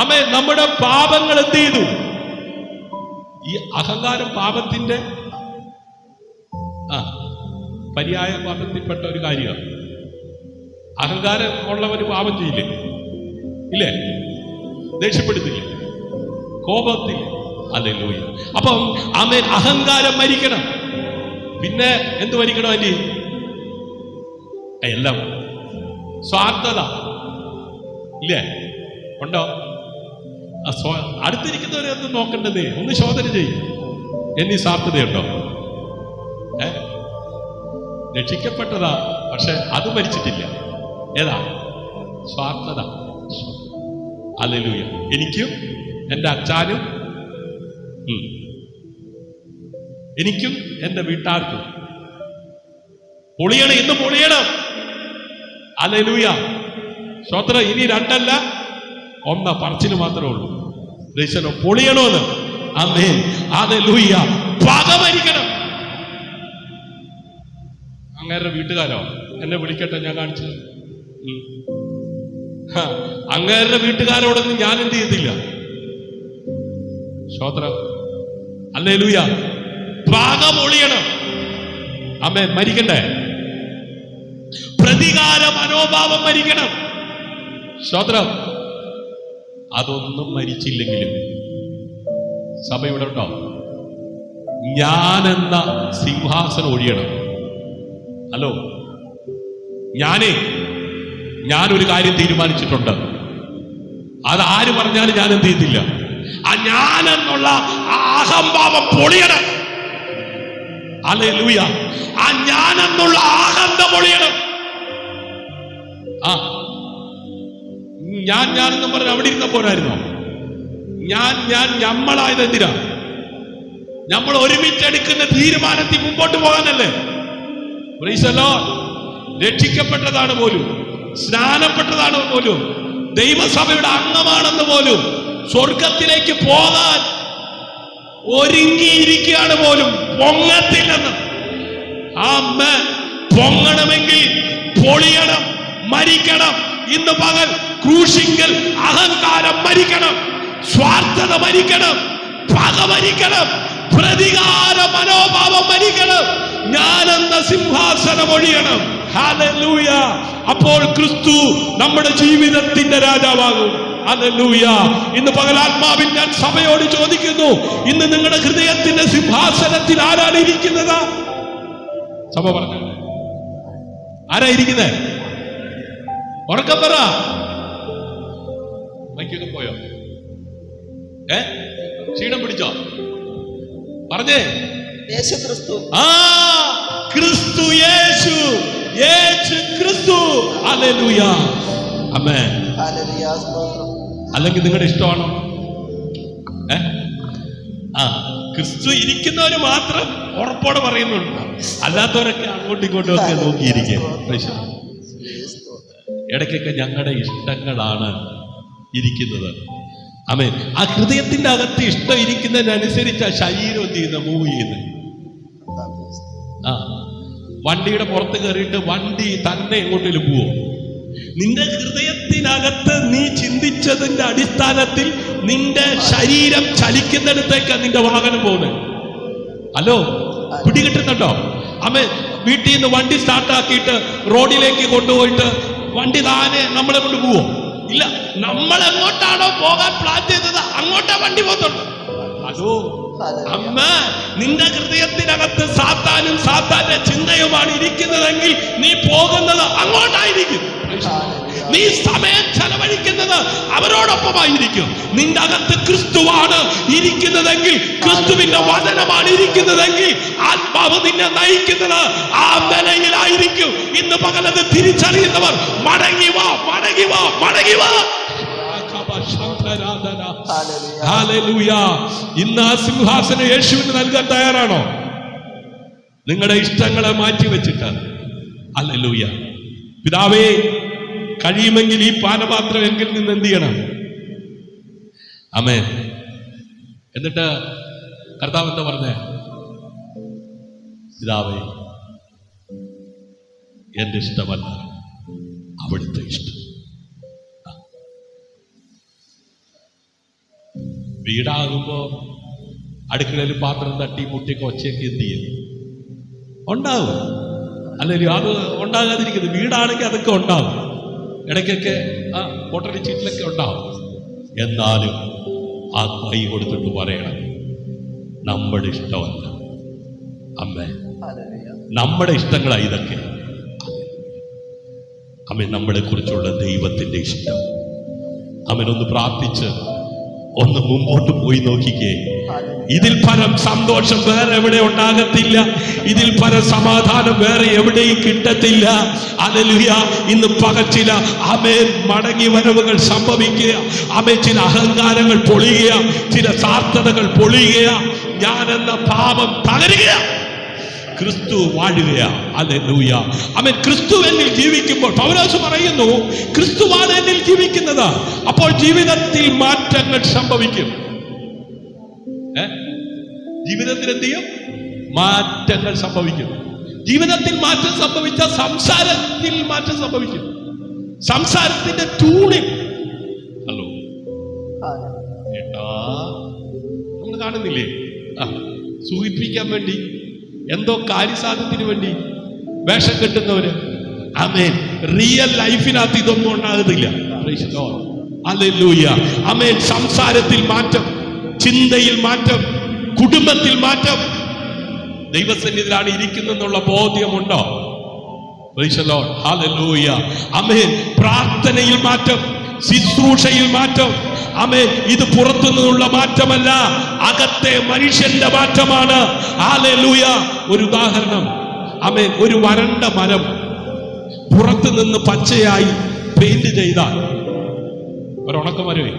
S1: ആമേൻ നമ്മുടെ പാപങ്ങൾ എന്ത് ചെയ്തു? ഈ അഹങ്കാരം പാപത്തിന്റെ പര്യായ പാപത്തിൽപ്പെട്ട ഒരു കാര്യമാണ്. അഹങ്കാരം ഉള്ളവര് പാപം ചെയ്യില്ലേ? ഇല്ലേ? ദേഷ്യപ്പെടുത്തില്ലേ? കോപത്തില്ലേ? ഹല്ലേലൂയ. അപ്പം ആമേൻ അഹങ്കാരം മരിക്കണം. പിന്നെ എന്ത് മരിക്കണം? അല്ലേ എല്ലാം സ്വാർത്ഥത ഇല്ലേ? ഉണ്ടോ? അടുത്തിരിക്കുന്നവരെ ഒന്ന് നോക്കേണ്ടതേ, ഒന്ന് ശോധന ചെയ്യും. എന്നീ സ്വാർത്ഥതയുണ്ടോ? രക്ഷിക്കപ്പെട്ടതാ, പക്ഷെ അത് മരിച്ചിട്ടില്ല. ഏതാ? സ്വാർത്ഥത. ഹല്ലേലൂയ. എനിക്കും എൻ്റെ അച്ഛനും എനിക്കും എൻ്റെ വീട്ടാർക്കും പൊളിയണം, ഇന്ന് പൊളിയണം. ഹല്ലേലൂയ. സ്തോത്രം. ഇനി 2 അല്ല 1, പറച്ചിന് മാത്രമേ ഉള്ളൂ. പൊളിയണോന്ന്. ആമേൻ. ഹല്ലേലൂയ. പക മരിക്കണം. അങ്ങേരുടെ വീട്ടുകാരോ എന്നെ വിളിക്കട്ടെ, ഞാൻ കാണിച്ചു. അങ്ങേരുടെ വീട്ടുകാരോടൊന്നും ഞാൻ എന്ത് ചെയ്യത്തില്ല. സ്തോത്രം. ഹല്ലേലൂയ. പക പൊളിയണം. ആമേൻ. മരിക്കണ്ടേ? പ്രതികാര മനോഭാവം മരിക്കണം. സ്തോത്രം. അതൊന്നും മരിച്ചില്ലെങ്കിലും സഭയുടെ ഉണ്ടോ? ഞാനെന്ന സിംഹാസനം ഒഴിയണം. ഹലോ, ഞാനൊരു കാര്യം തീരുമാനിച്ചിട്ടുണ്ട്. അത് ആര് പറഞ്ഞാലും ഞാൻ എന്ത് ചെയ്യത്തില്ല. ആ ഞാനെന്നുള്ള അഹംഭാവം പൊളിയണം. ഹല്ലേലൂയ. ആ ഞാനെന്നുള്ള അഹന്ത പൊളിയണം. ഞാനെന്നും പറഞ്ഞ് അവിടെ ഇരുന്ന പോരായിരുന്നോ? നമ്മളായത് എന്തിനാ? നമ്മൾ ഒരുമിച്ചെടുക്കുന്ന തീരുമാനത്തിൽ മുമ്പോട്ട് പോകാനല്ലേ? Praise the Lord. രക്ഷിക്കപ്പെട്ടതാണ് പോലും, സ്നാനപ്പെട്ടതാണ് പോലും, ദൈവസഭയുടെ അംഗമാണെന്ന് പോലും, സ്വർഗത്തിലേക്ക് പോകാൻ ഒരുങ്ങിയിരിക്കുകയാണ് പോലും, പൊങ്ങത്തില്ലെന്ന്. ആമേൻ. പൊങ്ങണമെങ്കിൽ പൊളിയണം, മരിക്കണം. ഇന്ന് പകൽ ക്രൂശിങ്കൽ അഹങ്കാരം മരിക്കണം, സ്വാർത്ഥത മരിക്കണം, പക മരിക്കണം, പ്രതികാര മനോഭാവം മരിക്കണം. ഞാനെന്ന സിംഹാസനം ഒഴിയണം. ഹല്ലേലൂയ. അപ്പോൾ ക്രിസ്തു നമ്മുടെ ജീവിതത്തിന്റെ രാജാവാകും. ഹല്ലേലൂയ. ഇന്ന് പകൽ ആത്മാവിൽ ഞാൻ സഭയോട് ചോദിക്കുന്നു, ഇന്ന് നിങ്ങളുടെ ഹൃദയത്തിന്റെ സിംഹാസനത്തിൽ ആരാണ് ഇരിക്കുന്നത്? സഭ പറഞ്ഞു, ആരാ ഇരിക്കുന്നത്? ഉറക്കം പറ. മൈക്കൊക്കെ പോയോ? ക്ഷീണം പിടിച്ചോ? പറഞ്ഞേ.
S2: യേശു ക്രിസ്തു.
S1: ക്രിസ്തു യേശു, യേശു ക്രിസ്തു. ഹല്ലേലൂയ. ആമേൻ.
S2: ഹല്ലേലൂയ. സ്തോത്രം.
S1: അല്ലെങ്കിൽ നിങ്ങളുടെ ഇഷ്ടമാണോ? ക്രിസ്തു ഇരിക്കുന്നവര് മാത്രം ഉറപ്പോടെ പറയുന്നുണ്ട്, അല്ലാത്തവരൊക്കെ അങ്ങോട്ടും ഇങ്ങോട്ടും ഒക്കെ നോക്കിയിരിക്കുക. ഇടയ്ക്കൊക്കെ ഞങ്ങളുടെ ഇഷ്ടങ്ങളാണ് ഇരിക്കുന്നത്. ആമേൻ. ആ ഹൃദയത്തിന്റെ അകത്ത് ഇഷ്ടം ഇരിക്കുന്നതിനനുസരിച്ച് ആ ശരീരം എന്ത് ചെയ്യുന്ന മൂവ് ചെയ്യുന്നത്. വണ്ടിയുടെ പുറത്ത് കയറിയിട്ട് വണ്ടി തന്നെ എങ്ങോട്ടേലും പോവോ? നിന്റെ ഹൃദയത്തിനകത്ത് നീ ചിന്തിച്ചതിന്റെ അടിസ്ഥാനത്തിൽ നിന്റെ ശരീരം ചലിക്കുന്നിടത്തേക്കാണ് നിന്റെ വാഹനം പോകുന്നത്. ഹലോ, പിടികിട്ടുന്നുണ്ടോ? ആമേൻ. വീട്ടിൽ നിന്ന് വണ്ടി സ്റ്റാർട്ടാക്കിയിട്ട് റോഡിലേക്ക് കൊണ്ടുപോയിട്ട് വണ്ടി താനെ നമ്മളെ കൊണ്ട് പോവോ? ഇല്ല. നമ്മൾ എങ്ങോട്ടാണോ പോകാൻ പ്ലാൻ ചെയ്തത് അങ്ങോട്ടാ വണ്ടി പോകത്തുള്ളൂ. അതോ അമ്മ, നിന്റെ ഹൃദയത്തിനകത്ത് സാത്താനും സാത്താന്റെ ചിന്തയുമാണ് ഇരിക്കുന്നതെങ്കിൽ നീ പോകുന്നത് അങ്ങോട്ടായിരിക്കും. നീ സമയം ചെലവഴിക്കുന്നത് അവരോടൊപ്പമായിരിക്കും. നിന്റെ അകത്ത് ക്രിസ്തുവാണ് ഇരിക്കുന്നതെങ്കിൽ, ക്രിസ്തുവിന്റെ വചനമാണ് ഇരിക്കുന്നതെങ്കിൽ, ആത്മാവ് നിന്നെ നയിക്കുന്നത് ആ നിലയിലായിരിക്കും. ഇന്ന് പകലത് തിരിച്ചറിയുന്നവർ മടങ്ങി വാ, മടങ്ങി വാ, മടങ്ങി വാ. ഹല്ലേലൂയ. ഇന്ന് ആ സിംഹാസനം യേശുവിന് നൽകാൻ തയ്യാറാണോ? നിങ്ങളുടെ ഇഷ്ടങ്ങളെ മാറ്റി വെച്ചിട്ട്. ഹല്ലേലൂയ. പിതാവേ, കഴിയുമെങ്കിൽ ഈ പാനപാത്രം എങ്കിൽ നിന്ന് എന്ത് ചെയ്യണം? ആമേൻ. എന്നിട്ട് കർത്താവ് എന്താ പറഞ്ഞേ? പിതാവേ, എന്റെ ഇഷ്ടമല്ല അവിടുത്തെ ഇഷ്ടം. വീടാകുമ്പോ അടുക്കളയിൽ പാത്രം തട്ടി മുട്ടിയൊക്കെ ഒച്ചയൊക്കെ എന്ത് ചെയ്യും? ഉണ്ടാവും. അല്ലെങ്കിൽ അത് ഉണ്ടാകാതിരിക്കുന്നത്. വീടാണെങ്കിൽ അതൊക്കെ ഉണ്ടാവും, ഇടയ്ക്കൊക്കെ പൊട്ടടി ചീറ്റിലൊക്കെ ഉണ്ടാവും. എന്നാലും ആ കൈ കൊടുത്തിട്ട് പറയണം, നമ്മുടെ ഇഷ്ടമല്ല അമ്മേ, നമ്മുടെ ഇഷ്ടങ്ങളാണ് ഇതൊക്കെ. അമ്മ, നമ്മളെ കുറിച്ചുള്ള ദൈവത്തിന്റെ ഇഷ്ടം. അമ്മനൊന്ന് പ്രാർത്ഥിച്ച് ഒന്ന് മുമ്പോട്ട് പോയി നോക്കിക്കേ. ഇതിൽ പരം സന്തോഷം വേറെ എവിടെ ഉണ്ടാകത്തില്ല. ഇതിൽ പരം സമാധാനം വേറെ എവിടെയും കിട്ടത്തില്ല. ഹല്ലേലൂയ. ഇന്ന് പകച്ചില ആമേൻ മടങ്ങി വരവുകൾ സംഭവിക്കുക. ആമേൻ ചില അഹങ്കാരങ്ങൾ പൊളിയുക, ചില സാർത്ഥതകൾ പൊളിയുക. ഞാനെന്ന പാപം തകരുക, ക്രിസ്തു വാഴുകയാ. ഹല്ലേലൂയ. ആമേൻ. ക്രിസ്തു എന്നിൽ ജീവിക്കുമ്പോൾ പൗലോസ് പറയുന്നു, ക്രിസ്തുവാണ് എന്നിൽ ജീവിക്കുന്നത്. അപ്പോൾ ജീവിതത്തിൽ മാറ്റങ്ങൾ സംഭവിക്കും. ജീവിതത്തിൽ എന്ത് ചെയ്യും? മാറ്റങ്ങൾ സംഭവിക്കും. ജീവിതത്തിൽ മാറ്റം സംഭവിച്ച സംസാരത്തിൽ മാറ്റം സംഭവിക്കും. സംസാരത്തിന്റെ ട്യൂണിൽ. ഹലോ ഏട്ടാ, നമ്മൾ കാണുന്നില്ലേ? സൂചിപ്പിക്കാൻ വേണ്ടി, എന്തോ കാര്യസാധ്യത്തിന് വേണ്ടി വേഷം കെട്ടുന്നവര്. ആമേൻ. റിയൽ ലൈഫിനകത്ത് ഇതൊന്നും ഉണ്ടാകുന്നില്ല. ഹല്ലേലൂയ. ആമേൻ. സംസാരത്തിൽ മാറ്റം, ചിന്തയിൽ മാറ്റം, കുടുംബത്തിൽ മാറ്റം. ദൈവസന്നിധിയിലാണ് ഇരിക്കുന്നെന്നുള്ള ബോധ്യമുണ്ടോ? ഹല്ലേലൂയ. ആമേൻ. പ്രാർത്ഥനയിൽ മാറ്റം, ശുശ്രൂഷയിൽ മാറ്റം. ആമേൻ. ഇത് പുറത്തുനിന്നുള്ള മാറ്റമല്ല, അകത്തെ മനുഷ്യന്റെ മാറ്റമാണ്. ഹല്ലേലൂയ. ഒരു ഉദാഹരണം. ആമേൻ. ഒരു വരണ്ട മരം പുറത്തു നിന്ന് പച്ചയായി പെയിന്റ് ചെയ്താൽ, ഒരു ഉണക്കമരമേ,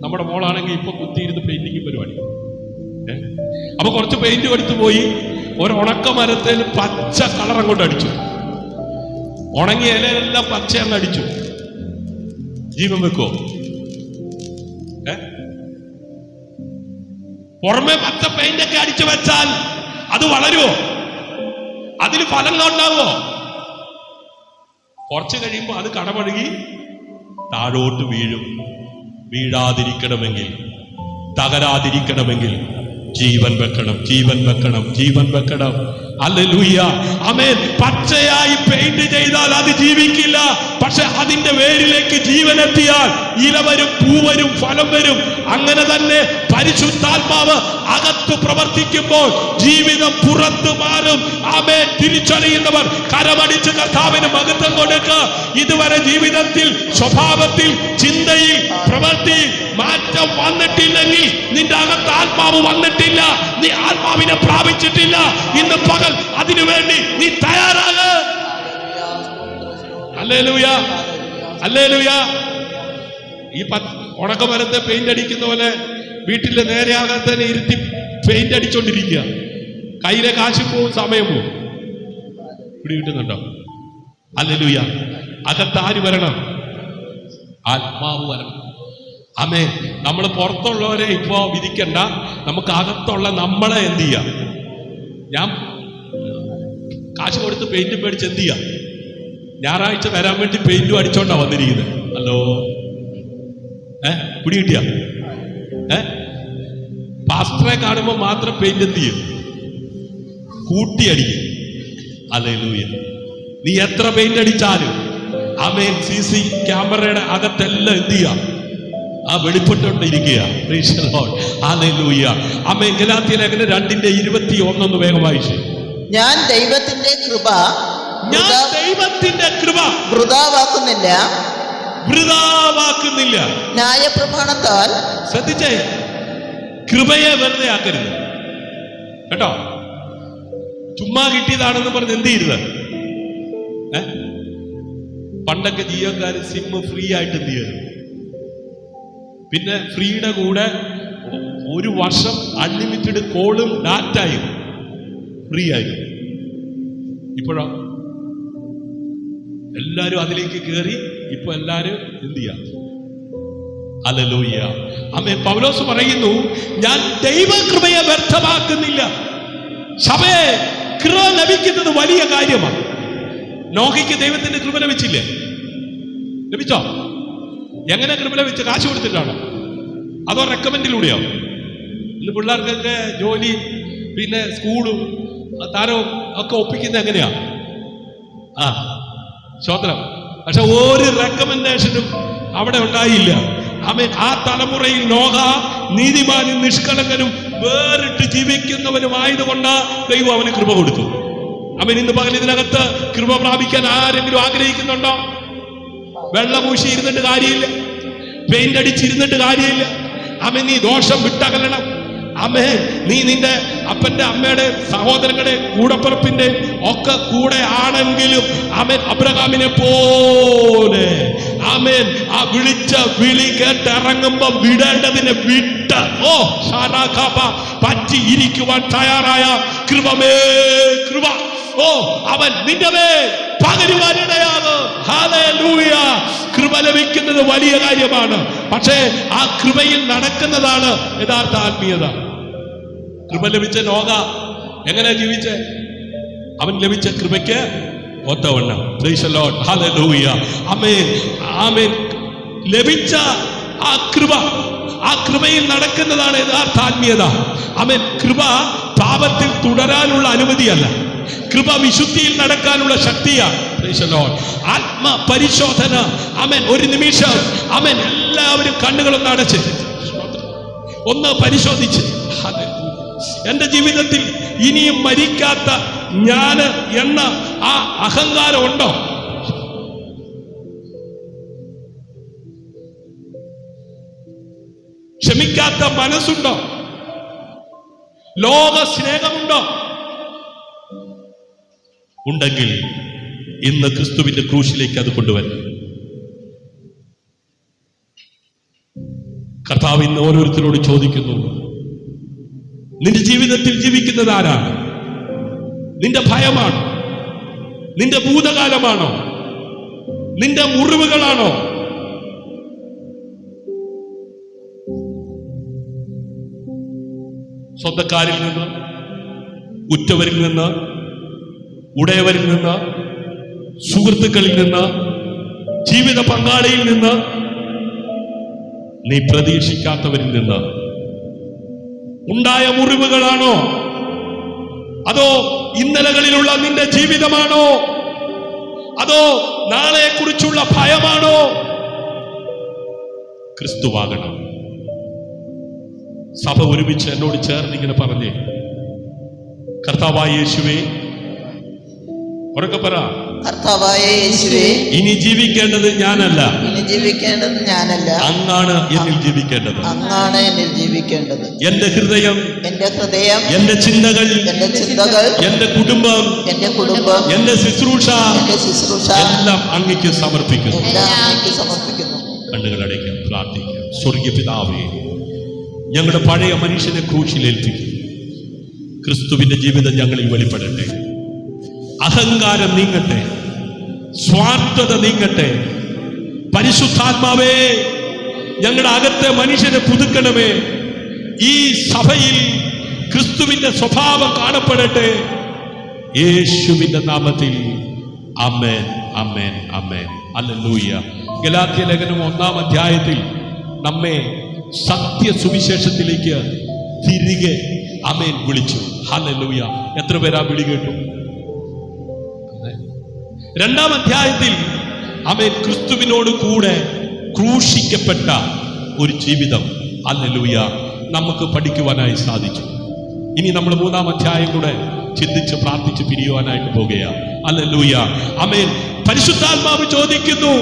S1: നമ്മുടെ മോളാണെങ്കിൽ ഇപ്പൊ കുത്തിയിരുന്ന് പെയിന്റിങ് പരിപാടി. അപ്പൊ കുറച്ച് പെയിന്റ് എടുത്തു പോയി ഒരു ഉണക്കമരത്തിൽ പച്ച കളർ അങ്ങോട്ട് അടിച്ചു. ഉണങ്ങിയ ഇലയെല്ലാം പച്ച അങ്ങ് അടിച്ചു. ജീവൻ വെക്കോ? പുറമെ പച്ച പെയിന്റൊക്കെ അടിച്ചു വെച്ചാൽ അത് വളരുമോ? അതിന് ഫലം ഉണ്ടാവുമോ? കുറച്ച് കഴിയുമ്പോൾ അത് കടമഴുകി താഴോട്ട് വീഴും. വീഴാതിരിക്കണമെങ്കിൽ, തകരാതിരിക്കണമെങ്കിൽ ജീവൻ വെക്കണം, ജീവൻ വെക്കണം, ജീവൻ വെക്കണം. ഹല്ലേലൂയ. ആമേൻ. പച്ചയായി പെയിന്റ് ചെയ്താൽ അത് ജീവിക്കില്ല. പക്ഷെ അതിന്റെ വേരിലേക്ക് ജീവൻ എത്തിയാൽ ഇല വരും, പൂ വരും, ഫലം വരും. അങ്ങനെ തന്നെ പരിശുദ്ധാത്മാവ് അകത്ത് പ്രവർത്തിക്കുമ്പോൾ ജീവിതം പുറത്തു മാറും. ആമേൻ. തിരിച്ചറിയുന്നവർ കരമടിച്ച് കർത്താവിന് മഹത്വം കൊടുക്കുക. ഇതുവരെ ജീവിതത്തിൽ, സ്വഭാവത്തിൽ, ചിന്തയിൽ, പ്രവൃത്തിയിൽ മാറ്റം വന്നിട്ടില്ലെങ്കിൽ നിന്റെ അകത്ത് ആത്മാവ് വന്നിട്ടില്ല, നീ ആത്മാവിനെ പ്രാപിച്ചിട്ടില്ല. ഇന്ന് പകൽ അതിനുവേണ്ടി നീ തയ്യാറാക. ഹല്ലേലൂയ. ഹല്ലേലൂയ. ഈ ഉണക്കമരത്തെ പെയിന്റ് അടിക്കുന്ന പോലെ വീട്ടിലെ നേരെയാകാത്തതിനെ ഇരുത്തി പെയിന്റ് അടിച്ചോണ്ടിരിക്കുക. കയ്യിലെ കാശ് പോവും, സമയം പോവും. പിടി കിട്ടുന്നുണ്ടോ? ഹല്ലേലൂയ. അകത്ത് ആര് വരണം? ആത്മാവ് വരണം. ആമേൻ. നമ്മൾ പുറത്തുള്ളവരെ ഇപ്പോ വിധിക്കണ്ട, നമുക്ക് അകത്തുള്ള നമ്മളെ എന്ത് ചെയ്യാം? ഞാൻ കാശ് കൊടുത്ത് പെയിന്റ് മേടിച്ച് എന്ത് ചെയ്യാം? ഞായറാഴ്ച വരാൻ വേണ്ടി പെയിന്റും അടിച്ചോണ്ടാ വന്നിരിക്കുന്നത്. ഹലോ, പിടി കിട്ടിയ പാസ്റ്ററെ കാണുമ്പോൾ മാത്രം പെയിന്റ് എന്ത് ചെയ്യും? കൂട്ടി അടിക്കും. ഹല്ലേലൂയ. നീ എത്ര പെയിന്റ് അടിച്ചാലും ആമേൻ, CC ക്യാമറയുടെ അകത്തെല്ലാം എന്ത് ചെയ്യാം? ആ വെളിപ്പെട്ടുകൊണ്ടിരിക്കുക. ഹല്ലേലൂയ. ആമേൻ. ഗലാത്യ ലേഖനം 2:21 വേഗം വായിച്ചു.
S2: ഞാൻ ദൈവത്തിന്റെ കൃപ വൃഥാവാക്കുന്നില്ല, ന്യായപ്രമാണത്താൽ.
S1: ശ്രദ്ധിച്ചേ, കൃപയെ വെറുതെ ആക്കരുത് കേട്ടോ. ചുമ്മാ കിട്ടിയതാണെന്ന് പറഞ്ഞ് എന്ത് ചെയ്യരുത്. പണ്ടൊക്കെ ജിയോക്കാർ സിം ഫ്രീ ആയിട്ട് എന്ത് ചെയ്യരുത്. പിന്നെ ഫ്രീയുടെ കൂടെ 1 വർഷം അൺലിമിറ്റഡ് കോളും ഡാറ്റയും ഫ്രീ ആയിരുന്നു. ഇപ്പോഴോ എല്ലാരും അതിലേക്ക് കയറി. ഇപ്പൊ എല്ലാരും എന്ത് ചെയ്യാം? ഹല്ലേലൂയ. ആമേൻ. പൗലോസ് പറയുന്നു, ഞാൻ ദൈവകൃപയെ വ്യർത്ഥമാക്കുന്നില്ല. സഭയെ, കൃപ ലഭിക്കുന്നത് വലിയ കാര്യമാണ്. നോഹയ്ക്ക് ദൈവത്തിന്റെ കൃപ ലഭിച്ചില്ലേ? ലഭിച്ചോ? എങ്ങനെ കൃപ ലഭിച്ച? കാശ് കൊടുത്തിട്ടാണോ? അതോ റെക്കമെൻഡിലൂടെയോ? ഇന്ന് പിള്ളേർക്കൊക്കെ ജോലി, പിന്നെ സ്കൂളും താരവും ഒക്കെ ഒപ്പിക്കുന്നത് എങ്ങനെയാ? സ്വതന്ത്രം. പക്ഷെ ഒരു റെക്കമെൻഡേഷനും അവിടെ ഉണ്ടായില്ല. ആമേൻ. ആ തലമുറയിൽ നോഹ നീതിമാനും നിഷ്കളങ്കനും വേറിട്ട് ജീവിക്കുന്നവനുമായതുകൊണ്ട് ദൈവം അവന് കൃപ കൊടുത്തു. ആമേൻ. ഇന്ന് പകൽ ഇതിനകത്ത് കൃപ പ്രാപിക്കാൻ ആരെങ്കിലും ആഗ്രഹിക്കുന്നുണ്ടോ? വെള്ളപൂശി ഇരുന്നിട്ട് കാര്യമില്ല, പെയിന്റ് അടിച്ചിരുന്നിട്ട് കാര്യമില്ല. ആമേൻ. നീ ദോഷം വിട്ടകലണം. ആമേൻ. നീ നിന്റെ അപ്പന്റെ അമ്മയുടെ സഹോദരങ്ങളുടെ കൂടപ്പിറപ്പിന്റെ ഒക്കെ കൂടെ ആണെങ്കിലും ആമേൻ, അബ്രഹാമിനെ പോലെ ആമേൻ, ആ വിളിച്ച വിളി കേട്ടിറങ്ങുമ്പോ വിടേണ്ടതിനെ വിട്ട് പറ്റി ഇരിക്കുവാൻ തയ്യാറായ കൃപമേ കൃപ, അവൻ നിന്റെ മേൽ പകരുവാനിടയാകും. ഹല്ലേലൂയ. കൃപ ലഭിക്കുന്നത് വലിയ കാര്യമാണ്. പക്ഷേ ആ കൃപയിൽ നടക്കുന്നതാണ് യഥാർത്ഥ ആത്മീയത. കൃപ ലഭിച്ച നോഹ എങ്ങനെ ജീവിച്ചേ? അവൻ ലഭിച്ച കൃപയ്ക്ക് ഒത്തവണ്ണം. Price the Lord. ഹല്ലേലൂയ. ആമേൻ. ആമേൻ. ലഭിച്ച ആ കൃപ, ആ കൃപയിൽ നടക്കുന്നതാണ് യഥാർത്ഥ ആത്മീയത. ആമേൻ. കൃപ പാപത്തിൽ തുടരാനുള്ള അനുമതിയല്ല, കൃപ വിശുദ്ധിയിൽ നടക്കാനുള്ള ശക്തിയാണ്. Praise the Lord. ആത്മപരിശോധന. ആമേൻ. ഒരു നിമിഷം ആമേൻ, എല്ലാവരും കണ്ണുകളൊന്ന് അടച്ച് ഒന്ന് പരിശോധിച്ച്, എന്റെ ജീവിതത്തിൽ ഇനിയും മരിക്കാത്ത ഞാന് എന്ന ആ അഹങ്കാരം ഉണ്ടോ? ക്ഷമിക്കാത്ത മനസ്സുണ്ടോ? ലോക സ്നേഹമുണ്ടോ? ഉണ്ടെങ്കിൽ ഇന്ന് ക്രിസ്തുവിന്റെ ക്രൂശിലേക്ക് അത് കൊണ്ടുവരണം. കർത്താവ് ഇന്ന് ഓരോരുത്തരോട് ചോദിക്കുന്നു, നിന്റെ ജീവിതത്തിൽ ജീവിക്കുന്നത് ആരാണ്? നിന്റെ ഭയമാണോ? നിന്റെ ഭൂതകാലമാണോ? നിന്റെ മുറിവുകളാണോ? സ്വന്തക്കാരിൽ നിന്ന്, ഉറ്റവരിൽ നിന്ന്, ഉടയവരിൽ നിന്ന്, സുഹൃത്തുക്കളിൽ നിന്ന്, ജീവിത പങ്കാളിയിൽ നിന്ന്, നീ പ്രതീക്ഷിക്കാത്തവരിൽ നിന്ന് ഉണ്ടായ മുറിവുകളാണോ? അതോ ഇന്നലകളിലുള്ള നിന്റെ ജീവിതമാണോ? അതോ നാളെ കുറിച്ചുള്ള ഭയമാണോ? ക്രിസ്തുവാകണം. സഭ ഒരുമിച്ച് എന്നോട് ചേർന്ന് ഇങ്ങനെ പറഞ്ഞേ, കർത്താവായ യേശുവേ, ഉറക്കെ പറ,
S2: കർത്താവായ യേശുവേ,
S1: ഇനി ജീവിക്കേണ്ടത് ഞാനല്ല, അങ്ങാണ് എന്നിൽ ജീവിക്കേണ്ടത്. എന്റെ ഹൃദയം, എന്റെ ചിന്തകൾ, എന്റെ കുടുംബം, എന്റെ ശുശ്രൂഷ എല്ലാം അങ്ങയ്ക്ക് സമർപ്പിക്കുന്നു. കണ്ണുകളടയ്ക്കാം, പ്രാർത്ഥിക്കാം. സ്വർഗീയ പിതാവേ, ഞങ്ങളുടെ പഴയ മനുഷ്യനെ ക്രൂശിലേൽപ്പിക്കും. ക്രിസ്തുവിന്റെ ജീവിതം ഞങ്ങളിൽ വെളിപ്പെടട്ടെ. അഹങ്കാരം നീങ്ങട്ടെ, സ്വാർത്ഥത നീങ്ങട്ടെ. പരിശുദ്ധാത്മാവേ, ഞങ്ങളുടെ അകത്തെ മനുഷ്യനെ പുതുക്കണമേ. ഈ സഭയിൽ ക്രിസ്തുവിന്റെ സ്വഭാവം കാണപ്പെടട്ടെ. യേശുവിന്റെ നാമത്തിൽ ആമേൻ, ആമേൻ, ആമേൻ. ഹല്ലേലൂയ. ഗലാത്യ ലേഖനം 1-ാം അധ്യായത്തിൽ നമ്മെ സത്യ സുവിശേഷത്തിലേക്ക് തിരികെ ആമേൻ വിളിച്ചു. ഹല്ലേലൂയ. എത്ര പേരാ വിളി കേട്ടു? 2-ാം അധ്യായത്തിൽ ആമേൻ ക്രിസ്തുവിനോട് കൂടെ ക്രൂശിക്കപ്പെട്ട ഒരു ജീവിതം ഹല്ലേലൂയ നമുക്ക് പഠിക്കുവാനായി സാധിച്ചു. ഇനി നമ്മൾ 3-ാം അധ്യായം കൂടെ ചിന്തിച്ച് പ്രാർത്ഥിച്ച് പിരിയുവാനായിട്ട് പോകുകയാണ്. ഹല്ലേലൂയ. ആമേൻ. പരിശുദ്ധാത്മാവ് ചോദിക്കുന്നു,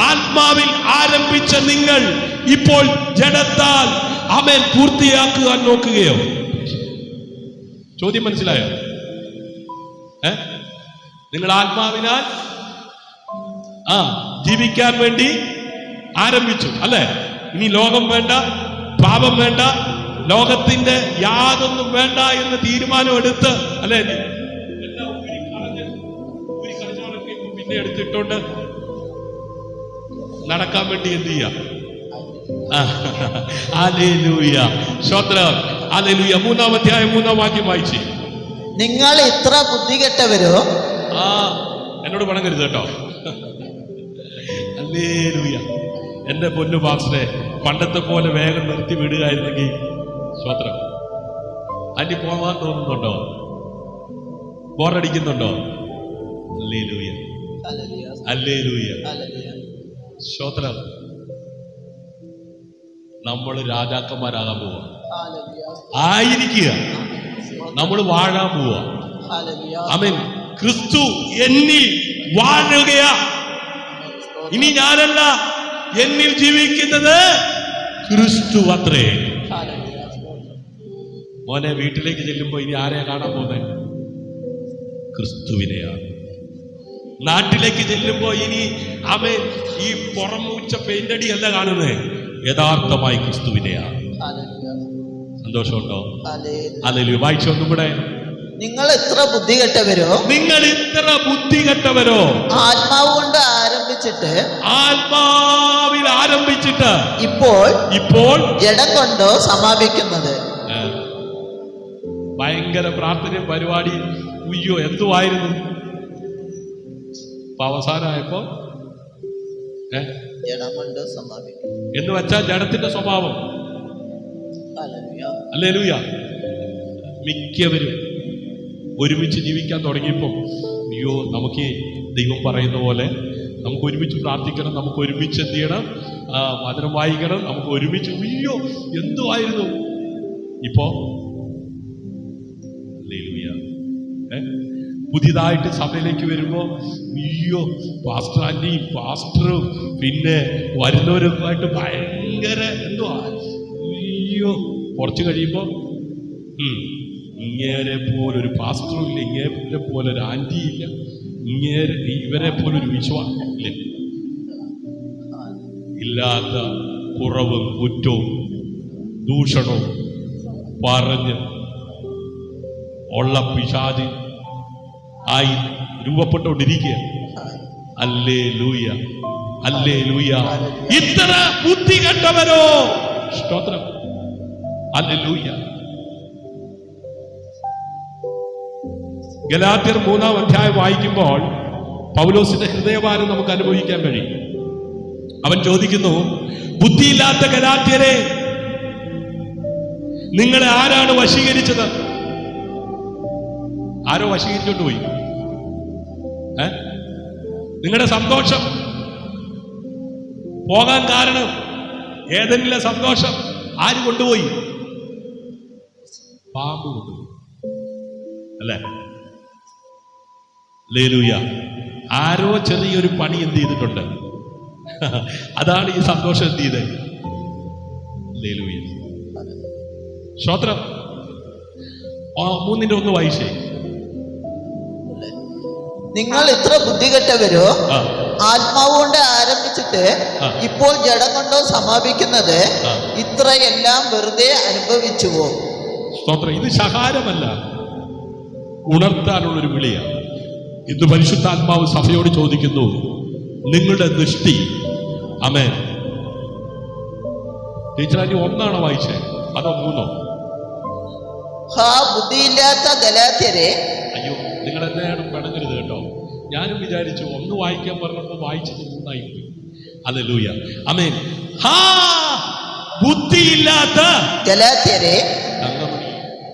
S1: ആത്മാവിൽ ആരംഭിച്ച നിങ്ങൾ ഇപ്പോൾ ജഡത്താൽ ആമേൻ പൂർത്തിയാക്കുവാൻ നോക്കുകയോ? ചോദ്യം മനസ്സിലായോ? നിങ്ങൾ ആത്മാവിനാൽ ജീവിക്കാൻ വേണ്ടി ആരംഭിച്ചു അല്ലേ? ഇനി ലോകം വേണ്ട, പാപം വേണ്ട, ലോകത്തിന്റെ യാതൊന്നും വേണ്ട എന്ന് തീരുമാനമെടുത്ത് അല്ലേ? എല്ലാം ഊരിക്കളഞ്ഞോളൊക്കെ പിന്നെ എടുത്തിട്ടുണ്ട് നടക്കാൻ വേണ്ടി എന്ത് ചെയ്യാം? ഹല്ലേലൂയ. സ്തോത്രം. ഹല്ലേലൂയ. 3-ാം അധ്യായം 3-ാം വാക്യം വായിച്ചേ.
S2: നിങ്ങൾ ഇത്ര ബുദ്ധികെട്ടവരോ?
S1: എന്നോട് പണം കരുത് കേട്ടോ. ഹല്ലേലൂയ. എന്റെ പൊന്നു പാസ്റ്ററെ, പണ്ടത്തെ പോലെ വേഗം നിർത്തി വിടുകയായിരുന്നെങ്കിൽ സ്തോത്രം. അന്റി പോകാൻ തോന്നുന്നുണ്ടോ? ബോറടിക്കുന്നുണ്ടോ? ഹല്ലേലൂയ, ഹല്ലേലൂയ. സ്തോത്രം. നമ്മൾ രാജാക്കന്മാരാകാൻ പോവാ, ആയിരിക്കുക. നമ്മൾ വാഴാൻ പോവാ. ആമേൻ. ക്രിസ്തു എന്നിൽ വാഴുകയാ. ഇനി ഞാനല്ല, എന്നിൽ ജീവിക്കുന്നത് ക്രിസ്തു അത്രേ. മോനെ, വീട്ടിലേക്ക് ചെല്ലുമ്പോ ഇനി ആരെയാ കാണാൻ പോകുന്നത്? ക്രിസ്തുവിനെയാണ്. നാട്ടിലേക്ക് ചെല്ലുമ്പോ ഇനി ആമേൻ ഈ പുറമൂച്ച പെയിന്റടി അല്ല കാണുന്നത്, യഥാർത്ഥമായി ക്രിസ്തുവിനെയാണ്. സന്തോഷമുണ്ടോ? ഹല്ലേലൂയ. വായിച്ചൊന്നും കൂടെ.
S2: നിങ്ങൾ എത്ര ബുദ്ധികെട്ടവരോ?
S1: നിങ്ങൾ ഇത്ര ബുദ്ധികെട്ടവരോ?
S2: ആത്മാവ്
S1: ആത്മാവിൽ ആരംഭിച്ചിട്ട്
S2: ഇപ്പോൾ ജഡം കൊണ്ടോ സമാപിക്കുന്നത്.
S1: ഭയങ്കര പ്രാർത്ഥനയും പരിപാടി. ഉയ്യോ, എന്തുവായിരുന്നു അവസാനമായപ്പോ?
S2: ജഡം കൊണ്ട് സമാപിക്കും
S1: എന്ന് വെച്ചാൽ ജഡത്തിന്റെ സ്വഭാവം. ഹല്ലേലൂയ. മിക്കവരും ഒരുമിച്ച് ജീവിക്കാൻ തുടങ്ങിയപ്പോൾ അയ്യോ, നമുക്ക് ദൈവം പറയുന്ന പോലെ നമുക്ക് ഒരുമിച്ച് പ്രാർത്ഥിക്കണം, നമുക്ക് ഒരുമിച്ച് എന്ത് ചെയ്യണം, വചനം വായിക്കണം, നമുക്ക് ഒരുമിച്ച്. അയ്യോ, എന്തുവായിരുന്നു ഇപ്പോ? ഹല്ലേലൂയ. പുതിയതായിട്ട് സഭയിലേക്ക് വരുമ്പോ അയ്യോ, പാസ്റ്റർ ആന്റിയും പാസ്റ്ററും പിന്നെ വരുന്നവരൊക്കെ ആയിട്ട് ഭയങ്കര എന്തുവാ. അയ്യോ, കുറച്ച് കഴിയുമ്പോ ഇങ്ങേരെ പോലൊരു പാസ്റ്ററും ഇല്ല, ഇങ്ങേരെ പോലൊരു ആന്റി ഇല്ല, ഇവരെ പോലൊരു വിശ്വാസം ഇല്ല. ഇല്ലാത്ത കുറവും കുറ്റവും ദൂഷണവും പറഞ്ഞ് ഉള്ള പിശാച് ആയി രൂപപ്പെട്ടുകൊണ്ടിരിക്കുക. Hallelujah, hallelujah. ഇത്ര ബുദ്ധി കെട്ടവരോ? സ്തോത്രം. ഹല്ലേലൂയ. ഗലാത്യർ 3-ാം അധ്യായം വായിക്കുമ്പോൾ പൗലോസിന്റെ ഹൃദയഭാരം നമുക്ക് അനുഭവിക്കാൻ കഴിയും. അവൻ ചോദിക്കുന്നു, ബുദ്ധിയില്ലാത്ത ഗലാത്യരെ, നിങ്ങളെ ആരാണ് വശീകരിച്ചത്? ആരോ വശീകരിച്ചോണ്ട് പോയി. നിങ്ങളുടെ സന്തോഷം പോകാൻ കാരണം, ഏതെങ്കിലും സന്തോഷം ആര് കൊണ്ടുപോയി? പാമ്പ് കൊണ്ടുപോയി അല്ലേ? ഹല്ലേലൂയ. ആരോ ചെറിയൊരു പണി എന്ത് ചെയ്തിട്ടുണ്ട്, അതാണ് ഈ സന്തോഷം എന്ത് ചെയ്തത്. ഹല്ലേലൂയ. സ്തോത്രം. 3:1 വായിച്ചേ.
S2: നിങ്ങൾ ഇത്ര ബുദ്ധികെട്ടവരോ? ആത്മാവ് കൊണ്ട് ആരംഭിച്ചിട്ട്
S1: ആ.
S2: ഇപ്പോൾ ജഡം കൊണ്ടോ സമാപിക്കുന്നത്
S1: ആ.
S2: ഇത്രയെല്ലാം വെറുതെ അനുഭവിച്ചുവോ?
S1: സ്തോത്രം. ഇത് ശകാരമല്ല, ഉണർത്താനുള്ളൊരു വിളിയാണ്. ഇന്ന് പരിശുദ്ധാത്മാവ് സഭയോട് ചോദിക്കുന്നു, നിങ്ങളുടെ ദൃഷ്ടി. ആമേൻ. ടീച്ചർ അനി 1 വായിച്ചേ, അതോ 3?
S2: ഹാ ബുദ്ധിയില്ലാത്ത ഗലാത്യരെ.
S1: അയ്യോ, നിങ്ങൾ എന്താണ് പിണങ്ങരുത് കേട്ടോ. ഞാനും വിചാരിച്ചു 1 വായിക്കാൻ പറഞ്ഞപ്പോൾ വായിച്ചത് 3 പോയി. ഹല്ലേലൂയ. ആമേൻ. ഹാ ബുദ്ധിയില്ലാത്ത
S2: ഗലാത്യരെ,
S1: തങ്കമണി.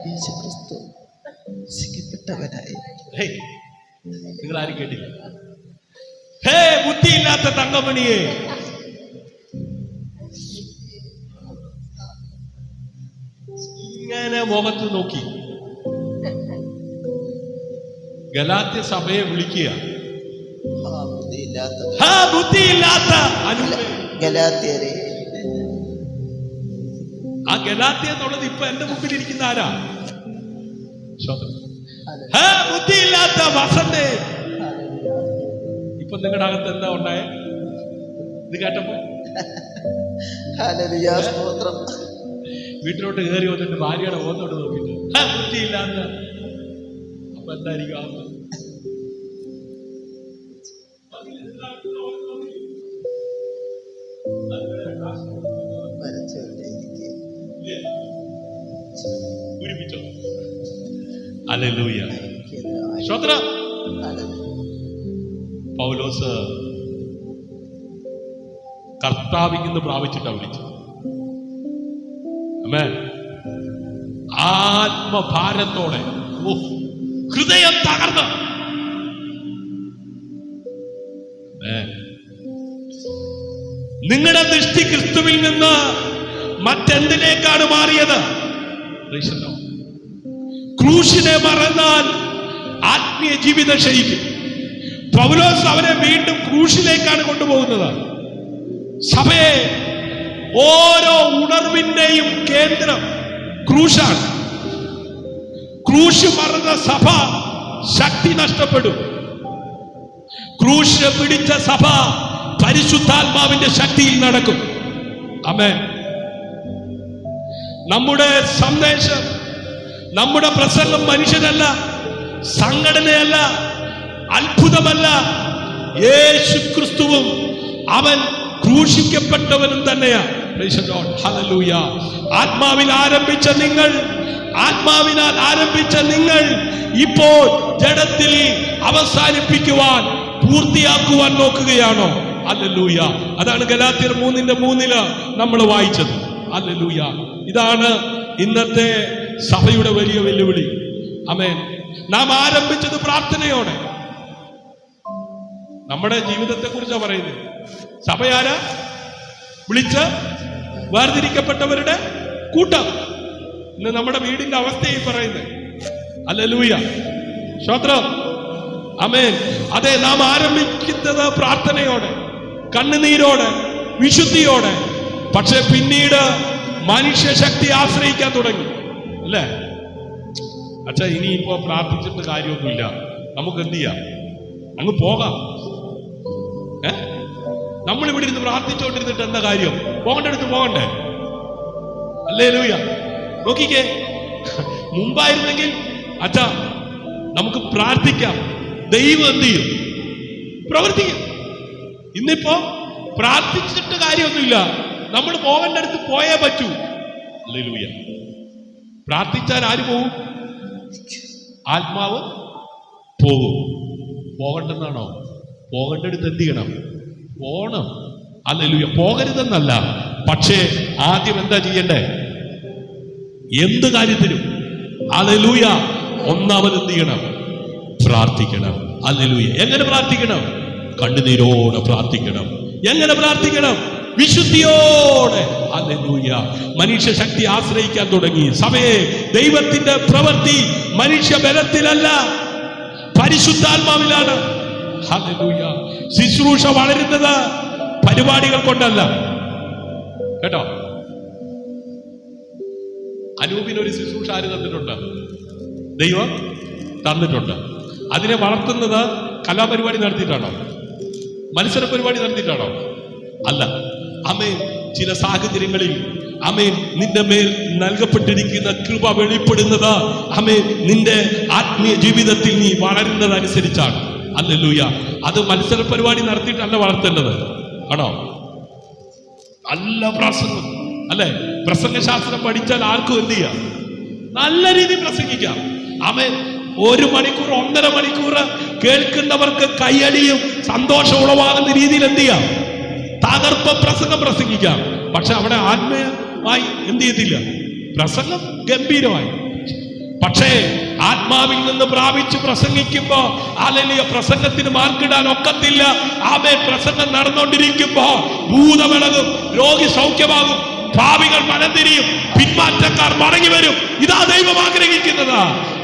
S2: യേശുക്രിസ്തു ക്രൂശിക്കപ്പെട്ടവനായി.
S1: ഹേയ്, നിങ്ങൾ ആരും കേട്ടില്ല? ഹേ ബുദ്ധിയില്ലാത്ത തങ്കമണിയെ, ഇങ്ങനെ മുഖത്ത് നോക്കി ഗലാത്യ സഭയെ വിളിക്കുക.
S2: ഹാ ബുദ്ധിയില്ലാത്ത
S1: ഹാ ബുദ്ധിയില്ലാത്ത അനുവേ.
S2: ഗലാത്യരെ.
S1: ആ ഗലാത്യ എന്നുള്ളത് ഇപ്പൊ എന്റെ മുമ്പിൽ ഇരിക്കുന്ന ആരാ? ഹാ ബുദ്ധിയില്ലാത്ത വസന്തേ. ഇപ്പൊ നിങ്ങളുടെ അകത്ത് എന്താ ഉണ്ടായേ? ഇത് കേട്ടപ്പോ
S2: ഹല്ലേലൂയ, സ്തോത്രം.
S1: വീട്ടിലോട്ട് കയറി വന്നിട്ട് ഭാര്യയുടെ ഓന്നോട്ട് നോക്കിയിട്ട് ഹാ ബുദ്ധിയില്ലാത്ത. അപ്പൊ എന്തായിരിക്കും ആവുന്നത്? പൂരിപ്പിച്ചോ? ഹല്ലേലൂയ. സ്തോത്രം. പൗലോസ് കർത്താവിൽ നിന്ന് പ്രാപിച്ചിട്ടാ വിളിച്ചത്. ആമേൻ. ആത്മഭാരത്തോടെ, ഹൃദയം തകർന്ന്. ആമേൻ. നിങ്ങളുടെ ദൃഷ്ടി ക്രിസ്തുവിൽ നിന്ന് മറ്റെന്തിലേക്കാണ് മാറിയത്? ക്രൂശിനെ മറന്നാൽ ആത്മീയ ജീവിതം ക്ഷയിക്കും. പൗലോസ് അവരെ വീണ്ടും ക്രൂശിലേക്കാണ് കൊണ്ടുപോകുന്നത്. സഭയെ ഓരോ ഉണർവിന്റെയും കേന്ദ്രം ക്രൂശാണ്. ക്രൂശ് മറന്ന സഭ ശക്തി നഷ്ടപ്പെടും. ക്രൂശ് പിടിച്ച സഭ പരിശുദ്ധാത്മാവിന്റെ ശക്തിയിൽ നടക്കും. ആമേൻ. നമ്മുടെ സന്ദേശം, നമ്മുടെ പ്രസംഗം മനുഷ്യനല്ല, സംഘടനയല്ല, അത്ഭുതമല്ല. യേശു ക്രിസ്തുവും അവൻ ക്രൂശിക്കപ്പെട്ടവനും തന്നെയാ. ഹല്ലേലൂയ. ആത്മാവിനാൽ ആരംഭിച്ച നിങ്ങൾ ഇപ്പോൾ ജഡത്തിൽ അവസാനിപ്പിക്കുവാൻ, പൂർത്തിയാക്കുവാൻ നോക്കുകയാണോ? ഹല്ലേലൂയ. അതാണ് ഗലാത്യർ 3:3 നമ്മൾ വായിച്ചത്. ഹല്ലേലൂയ. ഇതാണ് ഇന്നത്തെ സഭയുടെ വലിയ വെല്ലുവിളി. ആമേൻ. നാം ആരംഭിച്ചത് പ്രാർത്ഥനയോടെ. നമ്മുടെ ജീവിതത്തെ കുറിച്ചാണ് പറയുന്നത്. സഭയാരാ? വിളിച്ച് വേർതിരിക്കപ്പെട്ടവരുടെ കൂട്ടം. ഇന്ന് നമ്മുടെ വീടിന്റെ അവസ്ഥയായി പറയുന്നത്. ഹല്ലേലൂയ. സ്തോത്രം. ആമേൻ. അതെ, നാം ആരംഭിക്കുന്നത് പ്രാർത്ഥനയോടെ, കണ്ണുനീരോടെ, വിശുദ്ധിയോടെ. പക്ഷെ പിന്നീട് മനുഷ്യശക്തി ആശ്രയിക്കാൻ തുടങ്ങി, അല്ലേ? അച്ഛാ, ഇനിയിപ്പോ പ്രാർത്ഥിച്ചിട്ട് കാര്യമൊന്നുമില്ല, നമുക്ക് എന്ത് ചെയ്യാം? അങ്ങ് പോകാം. നമ്മൾ ഇവിടെ ഇരുന്ന് പ്രാർത്ഥിച്ചുകൊണ്ടിരുന്നിട്ട് എന്താ കാര്യം? പോകേണ്ടടുത്ത് പോകണ്ടേ? ഹല്ലേലൂയ. നോക്കിക്കേ, മുമ്പായിരുന്നെങ്കിൽ അച്ഛാ നമുക്ക് പ്രാർത്ഥിക്കാം, ദൈവം എന്ത് ചെയ്യും? പ്രവർത്തിക്കും. ഇന്നിപ്പോ പ്രാർത്ഥിച്ചിട്ട് കാര്യമൊന്നുമില്ല, നമ്മൾ പോകേണ്ടടുത്ത് പോയേ പറ്റൂ. ഹല്ലേലൂയ. പ്രാർത്ഥിച്ചാൽ ആര് പോകും? ആത്മാവ് പോകും. പോകണ്ടെന്നാണോ? പോകേണ്ടടുത്ത് എന്ത് ചെയ്യണം? പോണം. ഹല്ലേലൂയ. പോകരുതെന്നല്ല, പക്ഷേ ആദ്യം എന്താ ചെയ്യണ്ടേ? എന്ത് കാര്യത്തിനും ഹല്ലേലൂയ ഒന്നാമത് എന്ത് ചെയ്യണം? പ്രാർത്ഥിക്കണം. ഹല്ലേലൂയ. എങ്ങനെ പ്രാർത്ഥിക്കണം? കണ്ണുനീരോടെ പ്രാർത്ഥിക്കണം. എങ്ങനെ പ്രാർത്ഥിക്കണം? വിശുദ്ധിയോടെ. ഹല്ലേലൂയ. മനുഷ്യ ശക്തി ആശ്രയിക്കാൻ തുടങ്ങി. സഭയെ, ദൈവത്തിന്റെ പ്രവൃത്തി മനുഷ്യ ബലത്തിലല്ല, പരിശുദ്ധാത്മാവിലാണ്. ഹല്ലേലൂയ. ശുശ്രൂഷ വളരുന്നത് പരിപാടികൾ കൊണ്ടല്ല, കേട്ടോ. അനൂപിനൊരു ശുശ്രൂഷ ആര് തന്നിട്ടുണ്ട്? ദൈവം തന്നിട്ടുണ്ട്. അതിനെ വളർത്തുന്നത് കലാപരിപാടി നടത്തിയിട്ടാണോ? മത്സര പരിപാടി നടത്തിയിട്ടാണോ? അല്ല. ആമേൻ. ചില സാഹചര്യങ്ങളിൽ ആമേൻ നിന്റെ മേൽ നൽകപ്പെട്ടിരിക്കുന്ന കൃപ വെളിപ്പെടുന്നത് ആമേൻ നിന്റെ ആത്മീയ ജീവിതത്തിൽ നീ വളരുന്നതനുസരിച്ചാണ്. ഹല്ലേലൂയ. അത് മത്സര പരിപാടി നടത്തിയിട്ടല്ല വളർത്തേണ്ടത്, ആണോ? നല്ല പ്രസംഗം അല്ലെ? പ്രസംഗശാസ്ത്രം പഠിച്ചാൽ ആർക്കും എന്ത് ചെയ്യാം? നല്ല രീതിയിൽ പ്രസംഗിക്കാം. ആമേൻ. 1 മണിക്കൂർ 1.5 മണിക്കൂർ കേൾക്കുന്നവർക്ക് കയ്യടിയും സന്തോഷം ഉളവാകുന്ന രീതിയിൽ എന്ത് ചെയ്യാം? തകർപ്പ പ്രസംഗം പ്രസംഗിക്കാം. പക്ഷെ അവിടെ ആത്മീയമായി എന്ത് ചെയ്യത്തില്ല, പ്രസംഗം ഗംഭീരമായി. പക്ഷേ ആത്മാവിൽ നിന്ന് പ്രാപിച്ച് പ്രസംഗിക്കുമ്പോ ഹല്ലേലൂയ പ്രസംഗത്തിന് മാർക്കിടാൻ ഒക്കത്തില്ല. ആമേൻ. പ്രസംഗം നടന്നുകൊണ്ടിരിക്കുമ്പോ ഭൂതമിളകും, രോഗി സൗഖ്യമാകും, പാപികൾ മനംതിരിയും, പിന്മാറ്റക്കാർ മടങ്ങി വരും. ഇതാ ദൈവം ആഗ്രഹിക്കുന്നത്.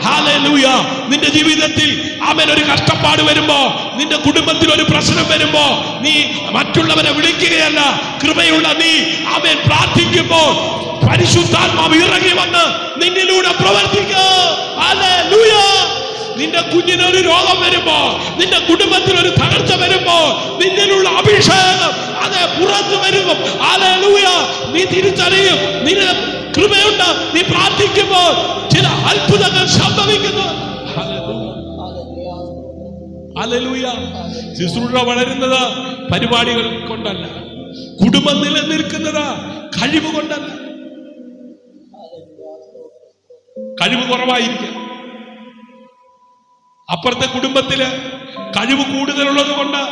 S1: ഹല്ലേലൂയ. നിന്റെ ജീവിതത്തിൽ ആമേൻ ഒരു കഷ്ടപ്പാട് വരുമ്പോ, നിന്റെ കുടുംബത്തിൽ ഒരു പ്രശ്നം വരുമ്പോ നീ മറ്റുള്ളവരെ വിളിക്കുകയല്ല, കൃപയുള്ള നീ ആമേൻ പ്രാർത്ഥിക്കുമ്പോൾ പരിശുദ്ധാത്മാവ് ഇറങ്ങി വന്ന് നിന്നിലൂടെ പ്രവർത്തിക്കും. ഹല്ലേലൂയ. നിന്റെ കുഞ്ഞിനൊരു രോഗം വരുമ്പോ, നിന്റെ കുടുംബത്തിൽ ഒരു തകർച്ച വരുമ്പോ നിന്നിലുള്ള അഭിഷേകം അത് പുറത്തു വരും. ഹല്ലേലൂയ. നീ തിരിച്ചറിയും നിന്റെ കൃപയുണ്ട്. നീ പ്രാർത്ഥിക്കുമ്പോൾ ചില അത്ഭുതങ്ങൾ സംഭവിക്കുന്നു. ഹല്ലേലൂയ. ശുശ്രൂഷ വളരുന്നത് പരിപാടികൾ കൊണ്ടല്ല, കുടുംബം നിലനിൽക്കുന്നത് കഴിവ് കൊണ്ടല്ല. കഴിവ് കുറവായിരിക്കാം, അപ്പുറത്തെ കുടുംബത്തില് കഴിവ് കൂടുതലുള്ളത് കൊണ്ട്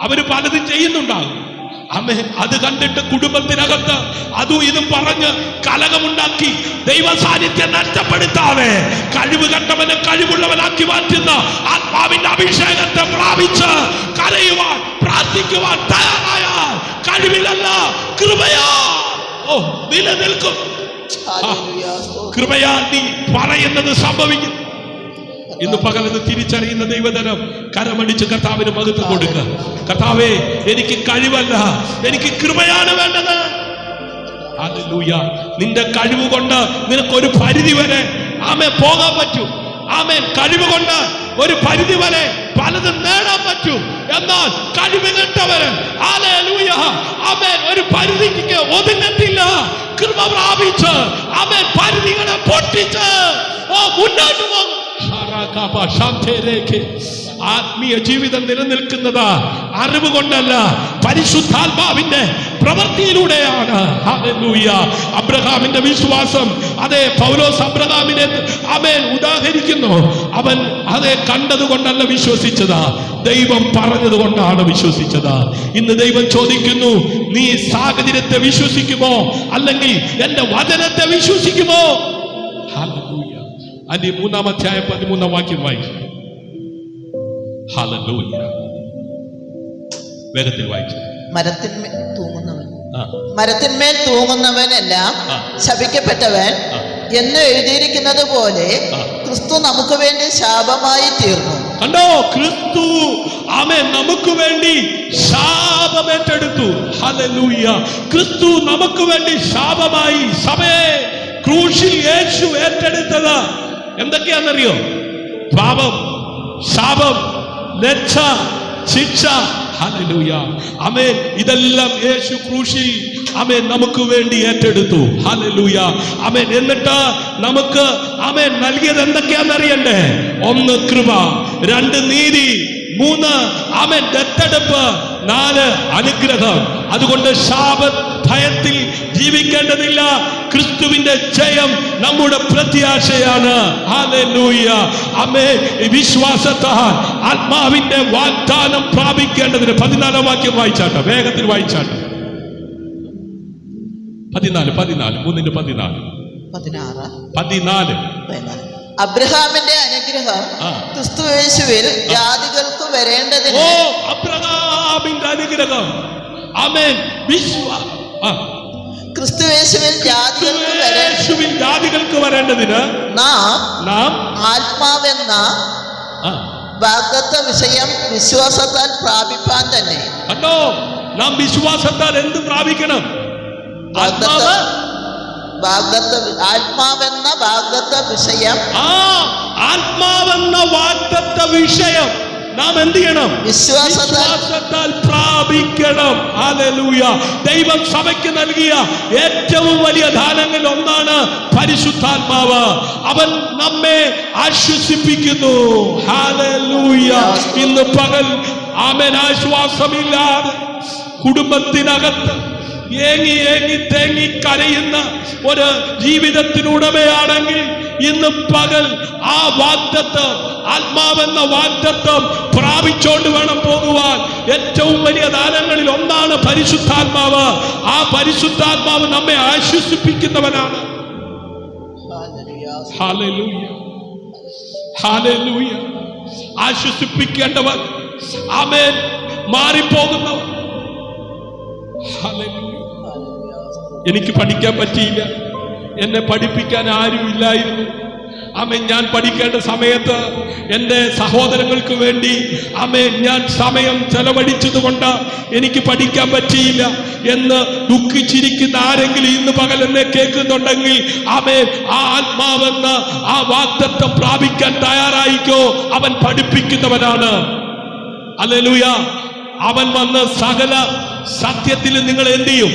S1: അവര് പലതും ചെയ്യുന്നുണ്ടാകും. അമ്മേ, അത് കണ്ടിട്ട് കുടുംബത്തിനകത്ത് അതും ഇതും പറഞ്ഞ് കലകമുണ്ടാക്കി ദൈവ സാന്നിധ്യം നഷ്ടപ്പെടുത്താതെ കഴിവ് കണ്ടവനെ കഴിവുള്ളവനാക്കി മാറ്റുന്ന ആത്മാവിന്റെ അഭിഷേകത്തെ പ്രാപിച്ച് കരയുവാൻ പ്രാർത്ഥിക്കുവാൻ തയ്യാറായാൽ കഴിവിലല്ല കൃപയാ നിലനിൽക്കും. കൃപയാൽ നീ പറയുന്നത് സംഭവിക്കും. ഇന്ന് പകലെന്ന് തിരിച്ചറിയുന്ന ദൈവജനം കരമടിച്ച് കർത്താവിന് മഹത്വം കൊടുക്കുക. കർത്താവേ, എനിക്ക് കഴിവല്ല, എനിക്ക് കൃപയാണ് വേണ്ടത്. ഹല്ലേലൂയ. നിന്റെ കഴിവ് കൊണ്ട് നിനക്കൊരു പരിധി വരെ ആമേൻ പോകാൻ പറ്റും. ആമേൻ. കഴിവ് കൊണ്ട് ഒരു പരിധി വരെ പലതും നേടാൻ പറ്റും. എന്നാൽ കഴിവ് കെട്ടവര് ഹല്ലേലൂയ ആമേൻ ഒരു പരിധിക്ക് ഒതുങ്ങത്തില്ല. കൃപ പ്രാപിച്ച് ആമേൻ പരിധികളെ പൊട്ടിച്ച് മുന്നോട്ട് പോകും. ആത്മീയ ജീവിതം നിലനിൽക്കുന്നത് അറിവ് കൊണ്ടല്ല, പരിശുദ്ധാത്മാവിന്റെ പ്രവൃത്തിയിലൂടെയാണ്. ഹല്ലേലൂയ. അബ്രഹാമിന്റെ വിശ്വാസം, അതേ പൗലോസ് അബ്രഹാമിനെ ആമേൻ ഉദാഹരിക്കുന്നു. അവൻ അതേ കണ്ടതുകൊണ്ടല്ല വിശ്വസിച്ചത്, ദൈവം പറഞ്ഞത് കൊണ്ടാണ് വിശ്വസിച്ചത്. ഇന്ന് ദൈവം ചോദിക്കുന്നു, നീ സാഹചര്യത്തെ വിശ്വസിക്കുമോ അല്ലെങ്കിൽ എന്റെ വചനത്തെ വിശ്വസിക്കുമോ? ഹല്ലേലൂയ. അതിന്റെ 3-ാം അധ്യായം 13-ാം വാക്യം വായിച്ചു. ഹല്ലേലൂയ. വേഗത്തിൽ വായിച്ചു.
S2: മരത്തിന്മേൽ തൂങ്ങുന്നവനെല്ലാം ശപിക്കപ്പെട്ടവൻ എന്ന് എഴുതിയിരിക്കുന്നത് പോലെ ക്രിസ്തു നമുക്ക് വേണ്ടി ശാപമായി തീർന്നു.
S1: കണ്ടോ? ക്രിസ്തു ആമേൻ നമുക്ക് വേണ്ടി ശാപമേറ്റെടുത്തു. ഹല്ലേലൂയ. ക്രിസ്തു നമുക്ക് വേണ്ടി ശാപമായി സഭയെ ക്രൂശിൽ യേശു ഏറ്റെടുത്തത് എന്തൊക്കെയാണെന്നറിയോ? പാപം, ശാപം, ലജ്ജ, ശിക്ഷ. ഹല്ലേലൂയ. ആമേൻ. ഇതെല്ലാം യേശു ക്രൂശിൽ ആമേൻ നമുക്ക് വേണ്ടി ഏറ്റെടുത്തു. ഹല്ലേലൂയ. ആമേൻ. എന്നിട്ട് നമുക്ക് ആമേൻ നൽകിയത് എന്തൊക്കെയാണെന്നറിയണ്ടേ? 1 കൃപ, 2 നീതി, 3 ആമേൻ ദത്തെടുപ്പ്, 4 അനുഗ്രഹം. അതുകൊണ്ട് ശാപ ഭയത്തിൽ ജീവിക്കേണ്ടതില്ല. ക്രിസ്തുവിന്റെ ജയം നമ്മുടെ പ്രത്യാശയാണ്. ഹല്ലേലൂയ. ആമേൻ. വിശ്വാസത്താൽ ആത്മാവിന്റെ വാഗ്ദാനം പ്രാപിക്കേണ്ടതിന് 14-ാം വാക്യം വായിച്ചാട്ടെ, വേഗത്തിൽ വായിച്ചാട്ടെ. 14
S2: അബ്രഹാമിന്റെ അനുഗ്രഹം ക്രിസ്തുയേശുവിൽ ജാതികൾക്ക് വരേണ്ടതിന്.
S1: അബ്രഹാമിന്റെ അനുഗ്രഹം ആമേൻ
S2: ക്രിസ്തുയേശുവിൽ
S1: ജാതികൾക്ക് വരേണ്ടതിന് നാം
S2: ആത്മാവെന്ന വാഗ്ദത്ത വിഷയം വിശ്വാസത്താൽ പ്രാപിപ്പാൻ തന്നെ.
S1: കണ്ടോ? നാം വിശ്വാസത്താൽ എന്ത് പ്രാപിക്കണം?
S2: ആത്മാവെന്ന വാഗ്ദത്ത വിഷയം.
S1: ആത്മാവെന്ന വാഗ്ദത്ത വിഷയം നാം എന്ത് ചെയ്യണം?
S2: വിശ്വാസത്താൽ
S1: പ്രാപിക്കണം. ഹല്ലേലൂയ. ദൈവം സഭയ്ക്ക് നൽകിയ ഏറ്റവും വലിയ ദാനങ്ങളിൽ ഒന്നാണ് പരിശുദ്ധാത്മാവ്. അവൻ നമ്മെ ആശ്വസിപ്പിക്കുന്നു. ഹല്ലേലൂയ. ഇന്ന് പകൽ ആമേൻ ആശ്വാസമില്ലാതെ കുടുംബത്തിനകത്ത് ഏങ്ങി ഏങ്ങി തേങ്ങി കരയുന്ന ഒരു ജീവിതത്തിനുടമയാണെങ്കിൽ ഇന്ന് പകൽ ആ വാഗ്ദത്തം, ആത്മാവെന്ന വാഗ്ദത്തം പ്രാപിച്ചോണ്ട് വേണം പോകുവാൻ. ഏറ്റവും വലിയ ദാനങ്ങളിൽ ഒന്നാണ് പരിശുദ്ധാത്മാവ്. ആ പരിശുദ്ധാത്മാവ് നമ്മെ ആശ്വസിപ്പിക്കുന്നവനാണ്. ഹല്ലേലൂയ, ഹല്ലേലൂയ. ആശ്വസിപ്പിക്കേണ്ടവൻ, ആമേൻ, മാറിപ്പോകുന്നവൻ. ഹല്ലേലൂയ. എനിക്ക് പഠിക്കാൻ പറ്റിയില്ല, എന്നെ പഠിപ്പിക്കാൻ ആരും ഇല്ലായിരുന്നു. ആമേൻ, ഞാൻ പഠിക്കേണ്ട സമയത്ത് എൻ്റെ സഹോദരങ്ങൾക്ക് വേണ്ടി ആമേൻ ഞാൻ സമയം ചെലവഴിച്ചത് കൊണ്ട് എനിക്ക് പഠിക്കാൻ പറ്റിയില്ല എന്ന് ദുഃഖിച്ചിരിക്കുന്ന ആരെങ്കിലും ഇന്ന് പകൽ എന്നെ കേൾക്കുന്നുണ്ടെങ്കിൽ ആമേൻ, ആ ആത്മാവെന്ന ആ വാഗ്ദത്തം പ്രാപിക്കാൻ തയ്യാറായിക്കോ. അവൻ പഠിപ്പിക്കുന്നവനാണ്. ഹല്ലേലൂയ. അവൻ വന്ന് സകല സത്യത്തിൽ നിങ്ങൾ എന്ത് ചെയ്യും?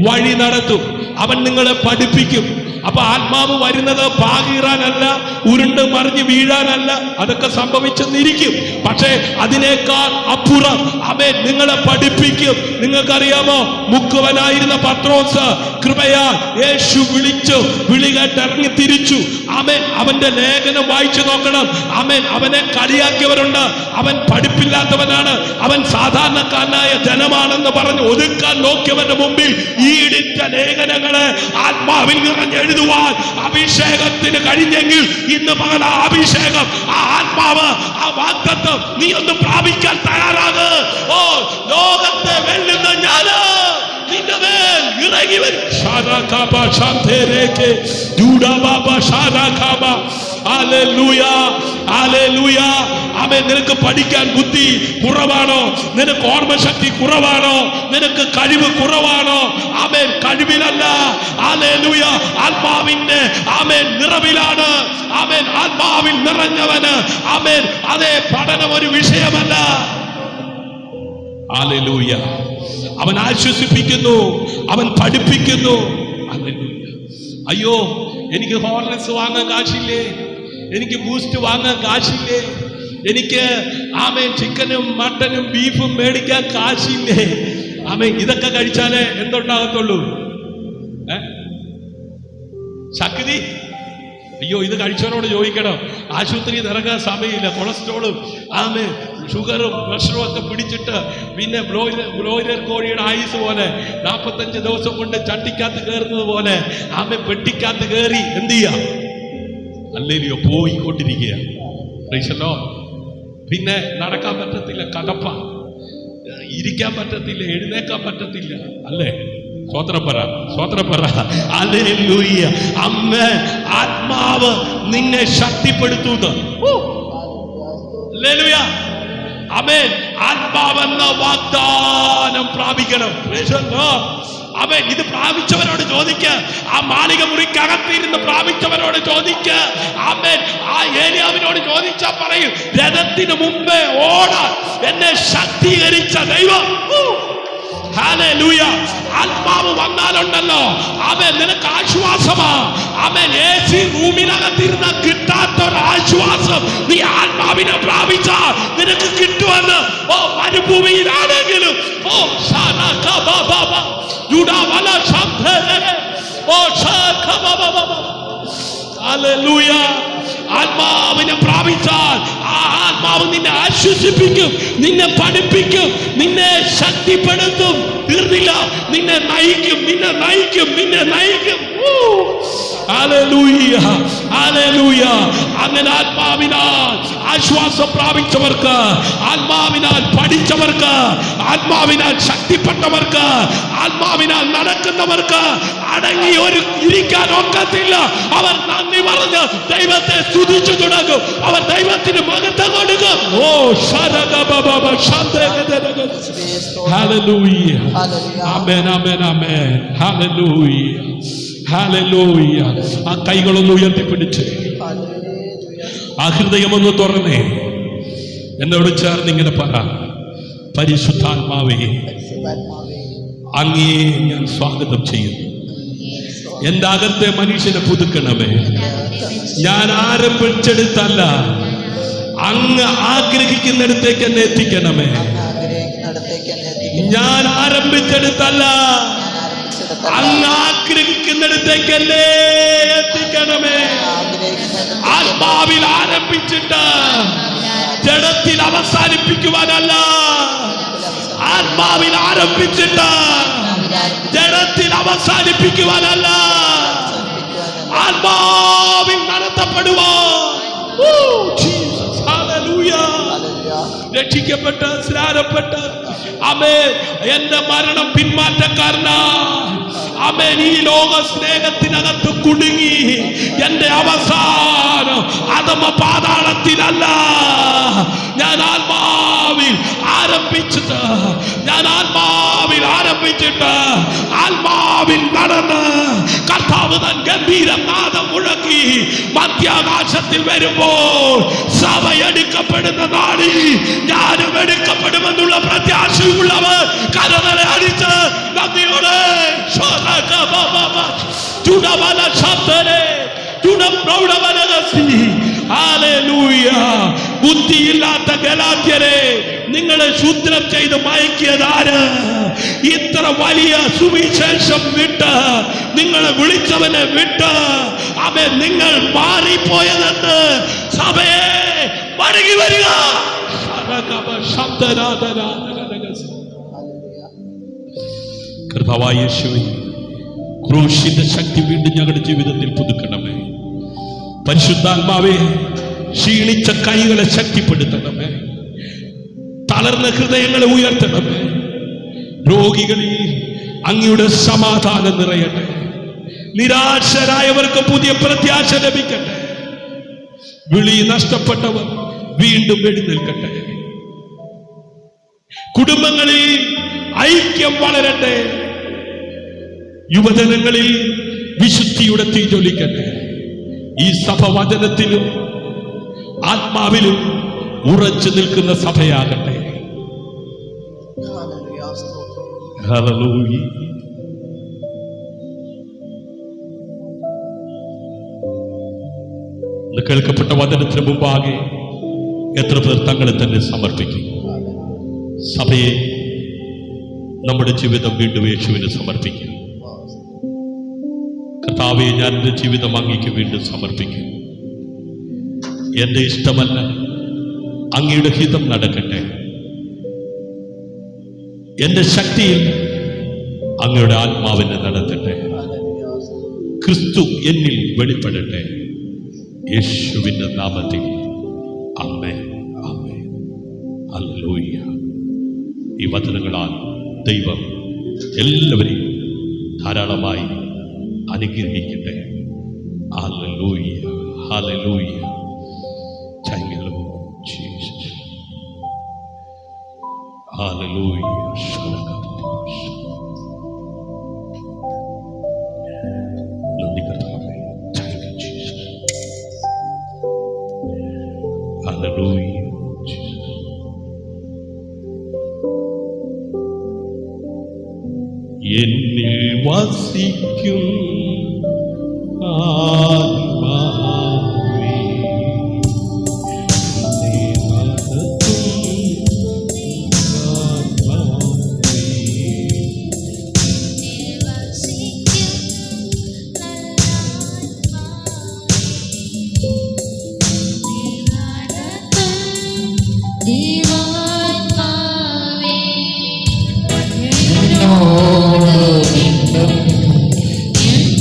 S1: വഴി നടത്തും. അവൻ നിങ്ങളെ പഠിപ്പിക്കും. അപ്പൊ ആത്മാവ് വരുന്നത് പാകീറാനല്ല, ഉരുണ്ട് മറിഞ്ഞ് വീഴാനല്ല. അതൊക്കെ സംഭവിച്ചെന്നിരിക്കും. പക്ഷേ അതിനേക്കാൾ അപ്പുറം അവൻ നിങ്ങളെ പഠിപ്പിക്കും. നിങ്ങൾക്കറിയാമോ, മുക്കുവനായിരുന്ന പത്രോസ് കൃപയാൽ യേശു വിളിച്ചു, വിളി കേട്ടിറങ്ങി തിരിച്ചു. അവന്റെ ലേഖനം വായിച്ചു നോക്കണം. അവനെ കളിയാക്കിയവരുണ്ട്. അവൻ പഠിപ്പില്ലാത്തവനാണ്, അവൻ സാധാരണക്കാരനായ ജനമാണെന്ന് പറഞ്ഞ് ഒതുക്കാൻ നോക്കിയവന്റെ മുമ്പിൽ ഈടിറ്റ ലേഖനങ്ങളെ ആത്മാവിൽ നിറഞ്ഞെഴുതുവാൻ അഭിഷേകത്തിന് കഴിഞ്ഞെങ്കിൽ ഇന്ന് പകൽ ആ അഭിഷേകം, ആ ആത്മാവ്, ആ വാഗ്ദത്തം നീ ഒന്ന് പ്രാപിക്കാൻ തയ്യാറാക്. ഓ, ലോകത്തെ വെല്ലുന്ന ഞാന് നിന്റെ മേൽ ഇറങ്ങി വരും. നിനക്ക് പഠിക്കാൻ ബുദ്ധി കുറവാണോ? നിനക്ക് ഓർമ്മശക്തി കുറവാണോ? നിനക്ക് കഴിവ് കുറവാണോ? ആമേൻ, കഴിവിലല്ല. ഹല്ലേലൂയ. ആത്മാവിന്റെ ആമേൻ നിറവിലാണ്. ആമേൻ, ആത്മാവിൽ നിറഞ്ഞവന് ആമേൻ അതേ പഠനം ഒരു വിഷയമല്ല. ഹല്ലേലൂയ. അവൻ ആശ്വസിപ്പിക്കുന്നു, അവൻ പഠിപ്പിക്കുന്നു. അയ്യോ, എനിക്ക് ഹോർലിക്സ് വാങ്ങാൻ കാശില്ലേ, എനിക്ക് ബൂസ്റ്റ് വാങ്ങാൻ കാശില്ലേ, എനിക്ക് ആമേൻ ചിക്കനും മട്ടനും ബീഫും മേടിക്കാൻ കാശില്ലേ. ആമേൻ, ഇതൊക്കെ കഴിച്ചാലേ എന്തുണ്ടാകത്തുള്ളൂ? ശക്തി. അയ്യോ, ഇത് കഴിച്ചവരോട് ചോദിക്കണം. ആശുപത്രിയിൽ ഇറങ്ങാൻ സമയമില്ല. കൊളസ്ട്രോളും ആമേ ഷുഗറും പ്രഷറും ഒക്കെ പിടിച്ചിട്ട് പിന്നെ ബ്രോയിലർ കോഴിയുടെ ആയുസ് പോലെ 45 ദിവസം കൊണ്ട് ചട്ടിക്കകത്ത് കയറുന്നത് പോലെ ആമേ പെട്ടിക്കകത്ത് കയറി എന്ത് ചെയ്യാ? അല്ലേലിയോ, പോയിക്കൊണ്ടിരിക്കുക. പിന്നെ നടക്കാൻ പറ്റത്തില്ല, കടപ്പ, ഇരിക്കാൻ പറ്റത്തില്ല, എഴുന്നേക്കാൻ പറ്റത്തില്ല. അല്ലേ? സ്വതന്ത്രപ്പറ. ഹല്ലേലൂയ. ആമേൻ. ആത്മാവ് നിന്നെ ശക്തിപ്പെടുത്തുന്നു. ഹല്ലേലൂയ. ആമേൻ. ആത്മാവെന്ന വാഗ്ദാനം പ്രാപിക്കണം. ആമേൻ. ഇത് പ്രാപിച്ചവരോട് ചോദിക്ക. ആ മാളിക മുറിക്കകത്തിരുന്ന് പ്രാപിച്ചവരോട് ചോദിക്ക. ആമേൻ. ആ ഏലിയാവിനോട് ചോദിച്ചാ പറയും, രഥത്തിന് മുമ്പേ ഓടാൻ എന്നെ ശക്തീകരിച്ച ദൈവം. ഹല്ലേലൂയ. ആത്മാവ് വന്നാലുണ്ടല്ലോ ആമേൻ നിനക്ക് ആശ്വാസമാ. ആമേൻ. AC റൂമിനകത്തിരുന്ന കിട്ടാത്തൊരു ആശ്വാസം നീ ആത്മാവിനെ പ്രാപിച്ചാൽ നിനക്ക് കിട്ടുമെന്ന്. ഓ, മരുഭൂമിയിലാണെങ്കിലും ഓ ഹല്ലേലൂയ. ആത്മാവിനെ പ്രാപിച്ചാൽ ആ ആത്മാവ് നിന്നെ ആശ്വസിപ്പിക്കും, നിന്നെ പഠിപ്പിക്കും, നിന്നെ ശക്തിപ്പെടുത്തും. തീർന്നില്ല, നിന്നെ നയിക്കും. Hallelujah, hallelujah. അങ്ങനെ ആത്മാവിനാൽ ആശ്വാസം പ്രാപിച്ചവർക്ക്, ആത്മാവിനാൽ പഠിച്ചവർക്ക്, ആത്മാവിനാൽ ശക്തിപ്പെട്ടവർക്ക്, ആത്മാവിനാൽ നടക്കുന്നവർക്ക് അടങ്ങി ഇരിക്കാൻ ഒക്കത്തില്ല. അവർ നന്ദി പറഞ്ഞ് ദൈവത്തെ സ്തുതിച്ചു തുടങ്ങും. അവർ ദൈവത്തിന് മഹത്വം കൊടുക്കും. ഓ ഹല്ലേലൂയ. ആമേൻ, ആമേൻ, ആമേൻ. ഹല്ലേലൂയ, ഹല്ലേലൂയ. ആ കൈകളൊന്ന് ഉയർത്തിപ്പിടിച്ച് ആ ഹൃദയമൊന്ന് തുറന്നേ. എന്നോട് ചേർന്ന് ഇങ്ങനെ പറ, പരിശുദ്ധാത്മാവേ, അങ്ങേ ഞാൻ സ്വാഗതം ചെയ്യുന്നു. എന്റെ അകത്തെ മനുഷ്യനെ പുതുക്കണമേ. ഞാൻ ആരംഭിച്ചെടുത്തല്ല, അങ്ങ് ആഗ്രഹിക്കുന്നിടത്തേക്ക് എന്നെ എത്തിക്കണമേ. ഞാൻ ആരംഭിച്ചെടുത്തല്ല, അങ്ങ് ആഗ്രഹിക്കുന്നിടത്തേക്ക് എന്നെ എത്തിക്കണമേ. ആത്മാവിൽ ആരംഭിച്ചിട്ട് ജഡത്തിൽ അവസാനിപ്പിക്കുവാനല്ല, ആത്മാവിൽ ആരംഭിച്ചിട്ട് ജഡത്തിൽ അവസാനിപ്പിക്കുവാനല്ല, ആത്മാവിൽ നടത്തപ്പെടുവാൻ. രക്ഷിക്കപ്പെട്ട് സ്നാനപ്പെട്ട് ആമേൻ, എന്റെ മരണം പിന്മാറ്റക്കാരനാ. ആമേൻ, ഈ ലോക സ്നേഹത്തിനകത്ത് കുടുങ്ങി എന്റെ അവസാനം അധമ പാതാളത്തിലല്ല. ഞാൻ ആത്മാവിൽ ആരംഭിച്ചിട്ട് ആത്മാവിൽ നടന്ന് കർത്താവ് തൻ ഗംഭീര നാദം മുഴക്കി മധ്യാകാശത്തിൽ വരുമ്പോൾ സഭ എടുക്കപ്പെടുന്ന നാളിൽ ഞാനും എടുക്കപ്പെടുമെന്നുള്ള പ്രത്യാശയുള്ളവർ കരതലെ അടിച്ച് നന്ദിയോടെ ബുദ്ധിയില്ലാത്ത ഗലാത്യരെ നിങ്ങളെ ശൂദ്രം ചെയ്ത് മയക്കിയതാര്? ഇത്ര വലിയ സുവിശേഷം വിട്ട് നിങ്ങളെ വിളിച്ചവനെ വിട്ട് അവൻ നിങ്ങൾ മാറിപ്പോയതെന്ന് സഭയെ മടങ്ങി വരിക. കർത്താവായ യേശുവേ, ക്രൂശിന്റെ ശക്തി വീണ്ടും ഞങ്ങളുടെ ജീവിതത്തിൽ പുതുക്കണമേ. പരിശുദ്ധാത്മാവേ, ക്ഷീണിച്ച കൈകളെ ശക്തിപ്പെടുത്തണമേ. തളർന്ന ഹൃദയങ്ങളെ ഉയർത്തണമേ. രോഗികളിൽ അങ്ങയുടെ സമാധാനം നിറയട്ടെ. നിരാശരായവർക്ക് പുതിയ പ്രത്യാശ ലഭിക്കട്ടെ. വിളി നഷ്ടപ്പെട്ടവർ വീണ്ടും എഴുന്നേൽക്കട്ടെ. കുടുംബങ്ങളിൽ ഐക്യം വളരട്ടെ. യുവജനങ്ങളിൽ വിശുദ്ധിയുടെ തീ ജ്വലിക്കട്ടെ. ഈ സഭ വചനത്തിലും ആത്മാവിലും ഉറച്ചു നിൽക്കുന്ന സഭയാകട്ടെ. ഹല്ലേലൂയ. കേൾക്കപ്പെട്ട വചനത്തിന് മുമ്പാകെ എത്ര പേർ തങ്ങളെ തന്നെ സമർപ്പിക്കും? സഭയെ, നമ്മുടെ ജീവിതം വീണ്ടും യേശുവിന് സമർപ്പിക്കും. കർത്താവേ, ഞാൻ എൻ്റെ ജീവിതം അങ്ങേക്ക് വീണ്ടും സമർപ്പിക്കും. എന്റെ ഇഷ്ടമല്ല, അങ്ങയുടെ ഹിതം നടക്കട്ടെ. എന്റെ ശക്തിയിൽ അങ്ങയുടെ ആത്മാവിനെ നടത്തട്ടെ. ക്രിസ്തു എന്നിൽ വെളിപ്പെടട്ടെ. യേശുവിന്റെ നാമത്തിൽ ആമേൻ, ആമേൻ, ഹല്ലേലൂയ. ഈ വചനങ്ങളാൽ ദൈവം എല്ലാവരെയും ധാരാളമായി അനുഗ്രഹിക്കട്ടെ. Hallelujah, hallelujah. Thank you, Lord Jesus. Hallelujah. നന്ദി കർത്താവേ. Thank you, Jesus. Hallelujah, Jesus. എന്നിൽ വസിക്കും ആത്മാവേ,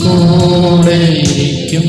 S2: കൂടെയിരിക്കും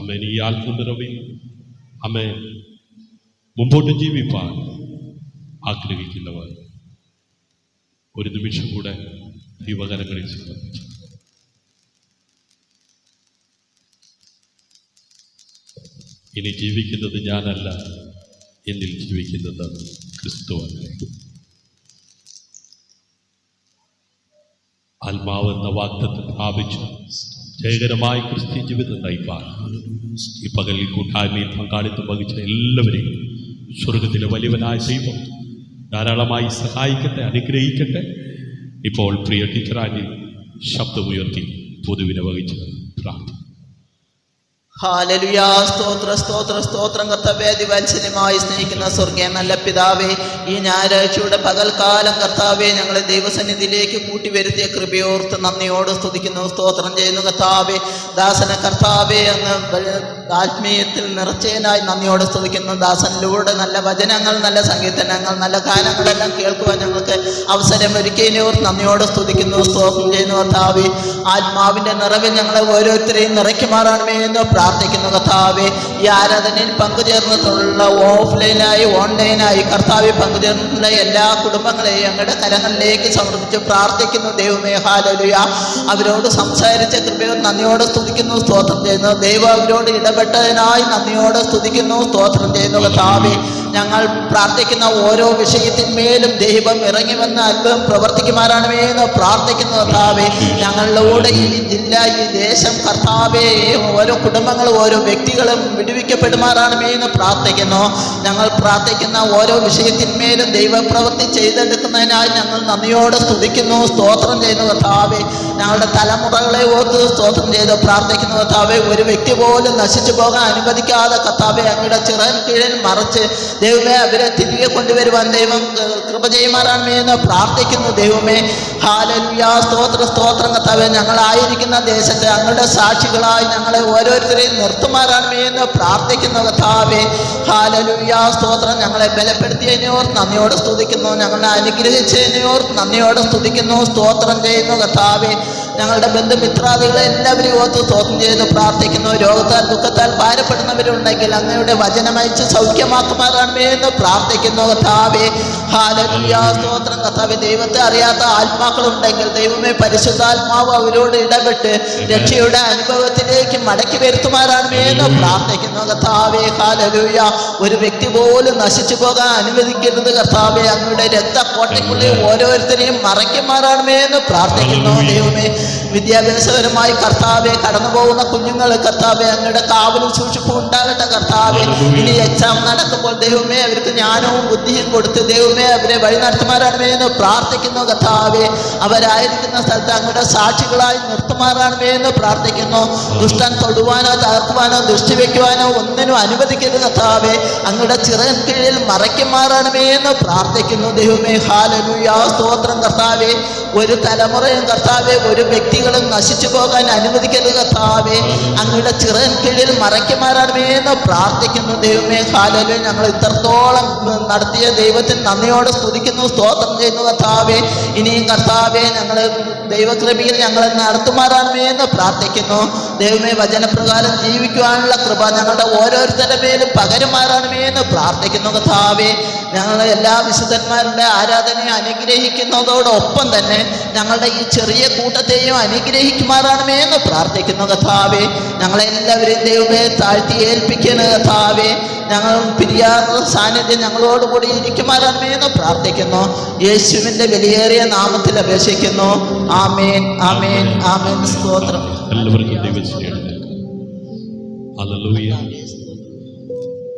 S1: അമേൻ. ഈ ആത്മനിറവിൽ അമേൻ മുമ്പോട്ട് ജീവിപ്പാൻ ആഗ്രഹിക്കുന്നവർ ഒരു നിമിഷം കൂടെ ദൈവകരങ്ങളിൽ സമർപ്പിച്ചു. ഇനി ജീവിക്കുന്നത് ഞാനല്ല, എന്നിൽ ജീവിക്കുന്നത് ക്രിസ്തുവല്ലേ. ആത്മാവെന്ന വാഗ്ദത്തം പ്രാപിച്ച് ജയകരമായ ക്രിസ്ത്യൻ ജീവിതം നയിപ്പാൻ ഈ പകലിൽ കൂട്ടായ്മയിൽ പങ്കാളിത്തം വഹിച്ച എല്ലാവരെയും സ്വർഗത്തിലെ വലിയവനായ ദൈവം ധാരാളമായി സഹായിക്കട്ടെ, അനുഗ്രഹിക്കട്ടെ. ഇപ്പോൾ പ്രിയ ടീച്ചറാനി ശബ്ദമുയർത്തി പൊതുവിനെ വഹിച്ച് പ്രാർത്ഥന.
S2: ഹല്ലേലൂയ. സ്തോത്ര സ്തോത്ര സ്തോത്രം കർത്താവേ. അതിവാത്സല്യമായി സ്നേഹിക്കുന്ന സ്വർഗീയ നല്ല പിതാവേ, ഈ ഞായറാഴ്ചയുടെ പകൽക്കാലം കർത്താവേ ഞങ്ങളെ ദൈവസന്നിധിയിലേക്ക് കൂട്ടിവരുത്തിയ കൃപയോർത്ത് നന്ദിയോട് സ്തുതിക്കുന്നു, സ്തോത്രം ചെയ്യുന്നു കർത്താവേ. ദാസന കർത്താവേ അങ്ങ് ആത്മീയത്തിൽ നിറച്ചതിനായി നന്ദിയോട് സ്തുതിക്കുന്നു. ദാസനിലൂടെ നല്ല വചനങ്ങൾ, നല്ല സങ്കീർത്തനങ്ങൾ, നല്ല ഗാനങ്ങളെല്ലാം കേൾക്കുവാൻ ഞങ്ങൾക്ക് അവസരം ഒരുക്കിയതിനോർത്ത് നന്ദിയോട് സ്തുതിക്കുന്നു, സ്തോത്രം ചെയ്യുന്നു കർത്താവേ. ആത്മാവിന്റെ നിറവിൽ ഞങ്ങളെ ഓരോരുത്തരെയും നിറയ്ക്കുമാറാണമേ എന്ന് പ്രാർത്ഥിക്കുന്നു കർത്താവേ. ഈ ആരാധനയിൽ പങ്കുചേർന്നിട്ടുള്ള ഓഫ്ലൈനായി ഓൺലൈനായി കർത്താവെ പങ്കുചേർന്നിട്ടുള്ള എല്ലാ കുടുംബങ്ങളെയും ഞങ്ങളുടെ കരങ്ങളിലേക്ക് സമർപ്പിച്ച് പ്രാർത്ഥിക്കുന്നു ദൈവമേ. ഹല്ലേലൂയ. അവരോട് സംസാരിച്ച കൃപയോട് നന്ദിയോടെ സ്തുതിക്കുന്നു, സ്തോത്രം ചെയ്യുന്നു. ദൈവം അവരോട് ഇടപെട്ടതിനായി നന്ദിയോടെ സ്തുതിക്കുന്നു, സ്തോത്രം ചെയ്യുന്നു കർത്താവേ. ഞങ്ങൾ പ്രാർത്ഥിക്കുന്ന ഓരോ വിഷയത്തിന്മേലും ദൈവം ഇറങ്ങി വന്ന് അല്പം പ്രവർത്തിക്കുമാറാണമേ എന്ന് പ്രാർത്ഥിക്കുന്നു കർത്താവേ. ഞങ്ങളിലൂടെ ഈ ജില്ല, ഈ ദേശം കർത്താവേ, ഓരോ കുടുംബങ്ങളും ഓരോ വ്യക്തികളും വിടുവിക്കപ്പെടുമാറാണമേ എന്ന് പ്രാർത്ഥിക്കുന്നു. ഞങ്ങൾ പ്രാർത്ഥിക്കുന്ന ഓരോ വിഷയത്തിന്മേലും ദൈവപ്രവൃത്തി ചെയ്തെടുക്കുന്നതിനായി ഞങ്ങൾ നന്ദിയോടെ സ്തുതിക്കുന്നു, സ്തോത്രം ചെയ്യുന്നു കർത്താവേ. ഞങ്ങളുടെ തലമുറകളെ ഓർത്ത് സ്തോത്രം ചെയ്ത് പ്രാർത്ഥിക്കുന്നു കർത്താവേ. ഒരു വ്യക്തി പോലും നശിച്ചു പോകാൻ അനുവദിക്കാതെ കർത്താവേ അങ്ങയുടെ ചിറൻ കീഴിൽ മറച്ച് ദൈവമേ അവരെ തിരികെ കൊണ്ടുവരുവാൻ ദൈവം കൃപ ചെയ്യുമാറാണമേ എന്ന് പ്രാർത്ഥിക്കുന്നു ദൈവമേ. ഹല്ലേലൂയ. സ്തോത്ര സ്തോത്രം കർത്താവേ. ഞങ്ങളായിരിക്കുന്ന ദേശത്തെ അങ്ങയുടെ സാക്ഷികളായി ഞങ്ങളെ ഓരോരുത്തരെയും നിർത്തുമാറാണമേ എന്ന് പ്രാർത്ഥിക്കുന്നു കർത്താവേ. ഹല്ലേലൂയ. സ്തോത്രം. ഞങ്ങളെ ബലപ്പെടുത്തിയതിനോർത്ത് നന്ദിയോടെ സ്തുതിക്കുന്നു, ഞങ്ങളെ അനുഗ്രഹിച്ചതിനോർത്ത് നന്ദിയോടെ സ്തുതിക്കുന്നു, സ്തോത്രം ചെയ്യുന്നു കർത്താവേ. ഞങ്ങളുടെ ബന്ധുമിത്രാദികളെ എല്ലാവരെയും ഓർത്ത് സ്തോത്രം ചെയ്ത് പ്രാർത്ഥിക്കുന്നു. രോഗത്താൽ ദുഃഖത്താൽ ഭാരപ്പെടുന്നവരുണ്ടെങ്കിൽ അങ്ങയുടെ വചനമയച്ച് സൗഖ്യമാക്കുമാറാണമേ എന്ന് പ്രാർത്ഥിക്കുന്നു കർത്താവേ. ഹല്ലേലൂയ. സ്തോത്രം കർത്താവേ. ദൈവത്തെ അറിയാത്ത ആത്മാക്കളുണ്ടെങ്കിൽ ദൈവമേ പരിശുദ്ധാത്മാവ് അവരോട് ഇടപെട്ട് രക്ഷയുടെ അനുഭവത്തിലേക്ക് മടക്കി വരുത്തുമാറാണമേ എന്ന് പ്രാർത്ഥിക്കുന്നു കർത്താവേ. ഹല്ലേലൂയ. ഒരു വ്യക്തി പോലും നശിച്ചു പോകാൻ അനുവദിക്കരുത് കർത്താവേ. അങ്ങയുടെ രക്തക്കോട്ടയ്ക്കുള്ളിൽ ഓരോരുത്തരെയും മറയ്ക്കുമാറാണമേ എന്ന് പ്രാർത്ഥിക്കുന്നു ദൈവമേ. വിദ്യാഭ്യാസപരമായി കർത്താവെ കടന്നു പോകുന്ന കുഞ്ഞുങ്ങൾ കർത്താവെ അങ്ങയുടെ കാവലും സൂക്ഷിപ്പും ഉണ്ടാകട്ടെ കർത്താവെ. ഇനി എക്സാം നടക്കുമ്പോൾ ദൈവമേ അവർക്ക് ജ്ഞാനവും ബുദ്ധിയും കൊടുത്ത് ദൈവമേ അവരെ വഴി നടത്തുമാറാണമേ എന്ന് പ്രാർത്ഥിക്കുന്നു കർത്താവെ. അവരായിരിക്കുന്ന സ്ഥലത്ത് അങ്ങയുടെ സാക്ഷികളായി നിർത്തുമാറാണമേ എന്ന് പ്രാർത്ഥിക്കുന്നു. ദുഷ്ടൻ തൊടുവാനോ തകർക്കുവാനോ ദൃഷ്ടി വയ്ക്കുവാനോ ഒന്നിനും അനുവദിക്കരുത് കർത്താവെ. അങ്ങയുടെ ചിറൻ കീഴിൽ മറയ്ക്കുമാറാണമേ എന്ന് പ്രാർത്ഥിക്കുന്നു ദൈവമേ. ഹല്ലേലൂയ. സ്തോത്രം കർത്താവെ. ഒരു തലമുറയും കർത്താവെ ഒരു വ്യക്തികളും നശിച്ചു പോകാൻ അനുവദിക്കരുത് കർത്താവെ. അങ്ങയുടെ ചിറൻ കീഴിൽ മറയ്ക്കുമാറാണമേ എന്ന് പ്രാർത്ഥിക്കുന്നു ദൈവമേ. ഹല്ലേലൂയ. ഞങ്ങൾ ഇത്രത്തോളം നടത്തിയ ദൈവത്തിന് നന്ദിയോടെ സ്തുതിക്കുന്നു, സ്തോത്രം ചെയ്യുന്നു കർത്താവെ. ഇനിയും കർത്താവെ ഞങ്ങൾ ദൈവകൃപയിൽ ഞങ്ങളെ നടത്തുമാറാണമേ എന്ന് പ്രാർത്ഥിക്കുന്നു ദൈവമേ. വചനപ്രകാരം ജീവിക്കുവാനുള്ള കൃപ ഞങ്ങളുടെ ഓരോരുത്തരുടെ മേലും പകരുമാറാണമേ എന്ന് പ്രാർത്ഥിക്കുന്നു കർത്താവെ. ഞങ്ങൾ എല്ലാ വിശുദ്ധന്മാരുടെ ആരാധനയെ അനുഗ്രഹിക്കുന്നതോടൊപ്പം തന്നെ ഞങ്ങളുടെ ഈ ചെറിയ കൂട്ടത്തെയും അനുഗ്രഹിക്കുമാറാണമേ എന്ന് പ്രാർത്ഥിക്കുന്നു കർത്താവെ. ഞങ്ങളെല്ലാവരെയും ദൈവമേ താഴ്ത്തി ഏൽപ്പിക്കണം കർത്താവെ. ഞങ്ങൾ പിരിയാത്ത സാന്നിധ്യം ഞങ്ങളോടുകൂടി ഇരിക്കുമാറാണമേ എന്ന് പ്രാർത്ഥിക്കുന്നു. യേശുവിൻ്റെ വിലയേറിയ നാമത്തിൽ അപേക്ഷിക്കുന്നു. ആമേൻ, ആമേൻ, ആമേൻ. സ്തോത്രം.
S1: എല്ലാവർക്കും ഹല്ലേലൂയ.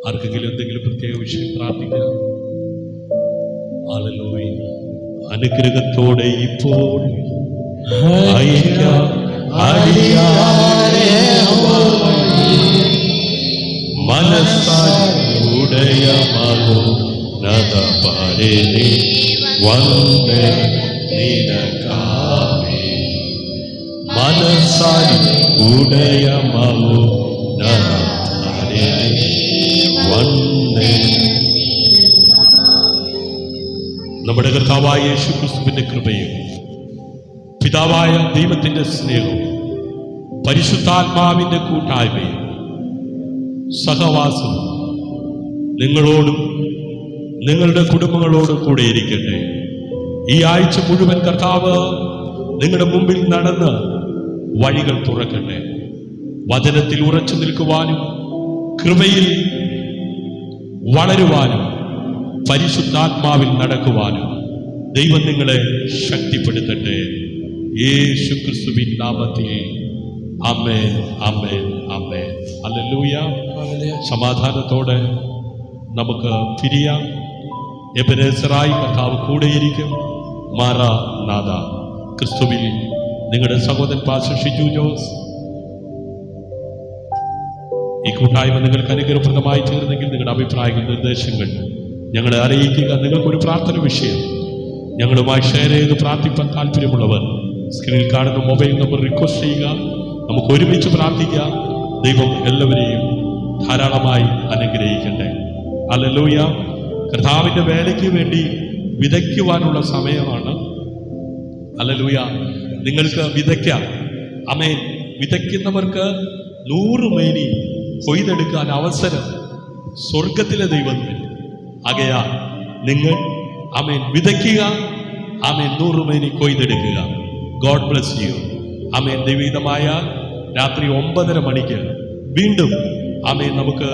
S1: ആർക്കെങ്കിലും എന്തെങ്കിലും പ്രത്യേക വിഷയം പ്രാർത്ഥിക്കാം? ഹല്ലേലൂയ. അനുഗ്രഹത്തോടെ ഇപ്പോൾ അയക്കാം മനസ്സായുടയമാകോ നദപാരേ വന്ദേ നിനക്കാമേ. മനസ്സായുടയമാകോ നദപാരേ വന്ദേ. നമ്മുടെ കർത്താവായ യേശുക്രിസ്തുവിന്റെ കൃപയും പിതാവായ ദൈവത്തിന്റെ സ്നേഹവും പരിശുദ്ധാത്മാവിന്റെ കൂട്ടായ്മയും സഹവാസവും നിങ്ങളോടും നിങ്ങളുടെ കുടുംബങ്ങളോടും കൂടെ ഇരിക്കട്ടെ. ഈ ആഴ്ച മുഴുവൻ കർത്താവ് നിങ്ങളുടെ മുമ്പിൽ നടന്ന് വഴികൾ തുറക്കട്ടെ. വചനത്തിൽ ഉറച്ചു നിൽക്കുവാനും കൃപയിൽ വളരുവാനും പരിശുദ്ധാത്മാവിൽ നടക്കുവാനും ദൈവം നിങ്ങളെ ശക്തിപ്പെടുത്തട്ടെ. യേശു ക്രിസ്തുവിൻ നാമത്തിൽ ആമേൻ, ആമേൻ, ആമേൻ. ഹല്ലേലൂയ. സമാധാനത്തോടെ നമുക്ക് പിരിയാം. എബെനേസറായി കർത്താവ് കൂടെയിരിക്കും. മാറാനാഥ. ക്രിസ്തുവിൽ നിങ്ങളുടെ സഹോദരൻ പാസ്റ്റർ ഷിജു ജോസ്. ഈ കൂട്ടായ്മ നിങ്ങൾക്ക് അനുഗ്രഹപ്രദമായി തീർന്നെങ്കിൽ നിങ്ങളുടെ അഭിപ്രായങ്ങൾ, നിർദ്ദേശങ്ങൾ ഞങ്ങളെ അറിയിക്കുക. നിങ്ങൾക്കൊരു പ്രാർത്ഥന വിഷയം ഞങ്ങളുമായി ഷെയർ ചെയ്ത് പ്രാർത്ഥിപ്പാൻ താല്പര്യമുള്ളവർ സ്ക്രീനിൽ കാണുന്ന മൊബൈൽ നമ്പർ റിക്വസ്റ്റ് ചെയ്യുക. നമുക്ക് ഒരുമിച്ച് പ്രാർത്ഥിക്കാം. ദൈവം എല്ലാവരെയും ധാരാളമായി അനുഗ്രഹിക്കട്ടെ. ഹല്ലേലൂയ. കർത്താവിൻ്റെ വേലയ്ക്ക് വേണ്ടി വിതയ്ക്കുവാനുള്ള സമയമാണ്. ഹല്ലേലൂയ. നിങ്ങൾക്ക് വിതയ്ക്കാം. ആമേൻ. വിതയ്ക്കുന്നവർക്ക് 100 മേനി കൊയ്തെടുക്കാൻ അവസരം സ്വർഗത്തിലെ ദൈവത്തിൽ. ആകയാൽ നിങ്ങൾ ആമേൻ വിതയ്ക്കുക. ആമേൻ 100 മേനി കൊയ്തെടുക്കുക. God bless you. ആമേൻ. ദൈവീതമായ രാത്രി 9:30 മണിക്ക് വീണ്ടും ആമേൻ നമുക്ക്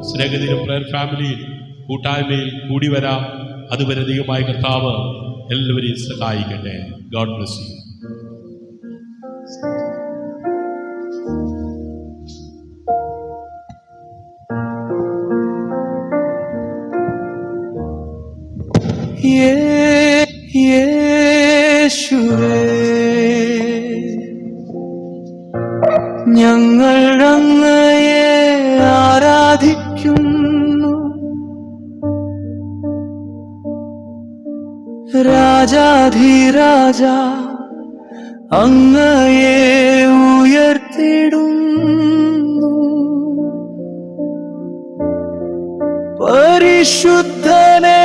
S1: സ്നേഹതീരം പ്രയർ ഫാമിലിയിൽ കൂട്ടായ്മയിൽ കൂടി വരാം. അതുവരെ ദൈവമായ കർത്താവ് എല്ലാവരെയും സഹായിക്കട്ടെ. God bless U.
S4: യേശുവേ, ഞങ്ങൾ അങ്ങയെ ആരാധിക്കുന്നു. രാജാധിരാജ അങ്ങയെ ഉയർത്തിടുന്നു. പരിശുദ്ധനേ,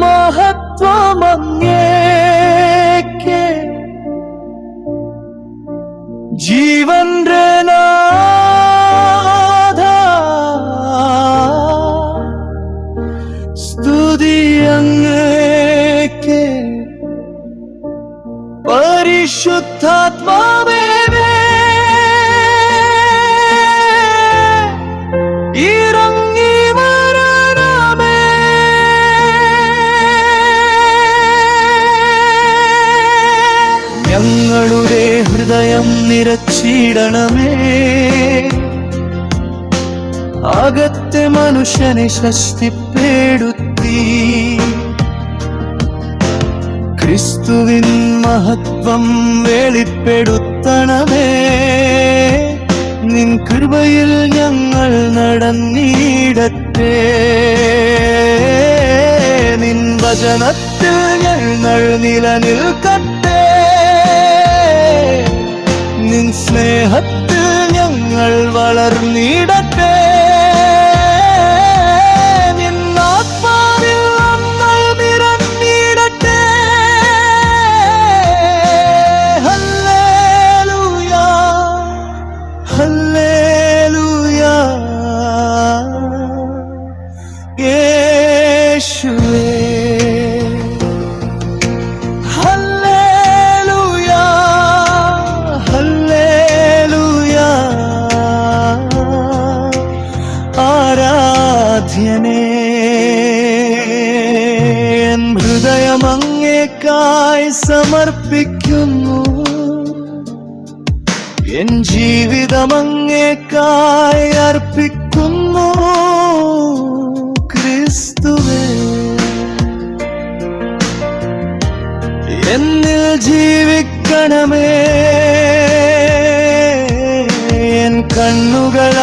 S4: മഹത്വമങ്ങേക്ക്. ജീവന്റെ നാഥ, സ്തുതി അങ്ങേക്ക്. പരിശുദ്ധാത്മാവേ, ഇറങ്ങി വരണമേ. ഞങ്ങളുടെ ഹൃദയം നിറച്ചിടണമേ. അകത്തെ മനുഷ്യനെ ശക്തിപ്പെടുത്തി ക്രിസ്തുവിൻ മഹത്വം വെളിപ്പെടുത്തണമേ. നിൻ കൃപയിൽ ഞങ്ങൾ നടന്നിടട്ടെ. നിൻ വചനത്തിൽ ഞങ്ങൾ നിലനിൽക്കട്ടെ. നിൻ സ്നേഹത്തിൽ ഞങ്ങൾ വളർന്നിടട്ടെ. നിൻ ആത്മാവിൽ നമ്മൾ നിറഞ്ഞിടട്ടെ. ഹല്ലേലൂയ, ഹല്ലേലൂയ. യേശുവേ, ഹല്ലേലൂയ, ഹല്ലേലൂയ. ആരാധ്യനേ, എൻ ഹൃദയം അങ്ങേക്കായി സമർപ്പിക്കുന്നു. എൻ ജീവിതം അങ്ങേക്കായി അർപ്പിക്കുന്നു. ക്രിസ്തുവേ, എന്നിൽ ജീവിക്കണമേ. എൻ കണ്ണുകൾ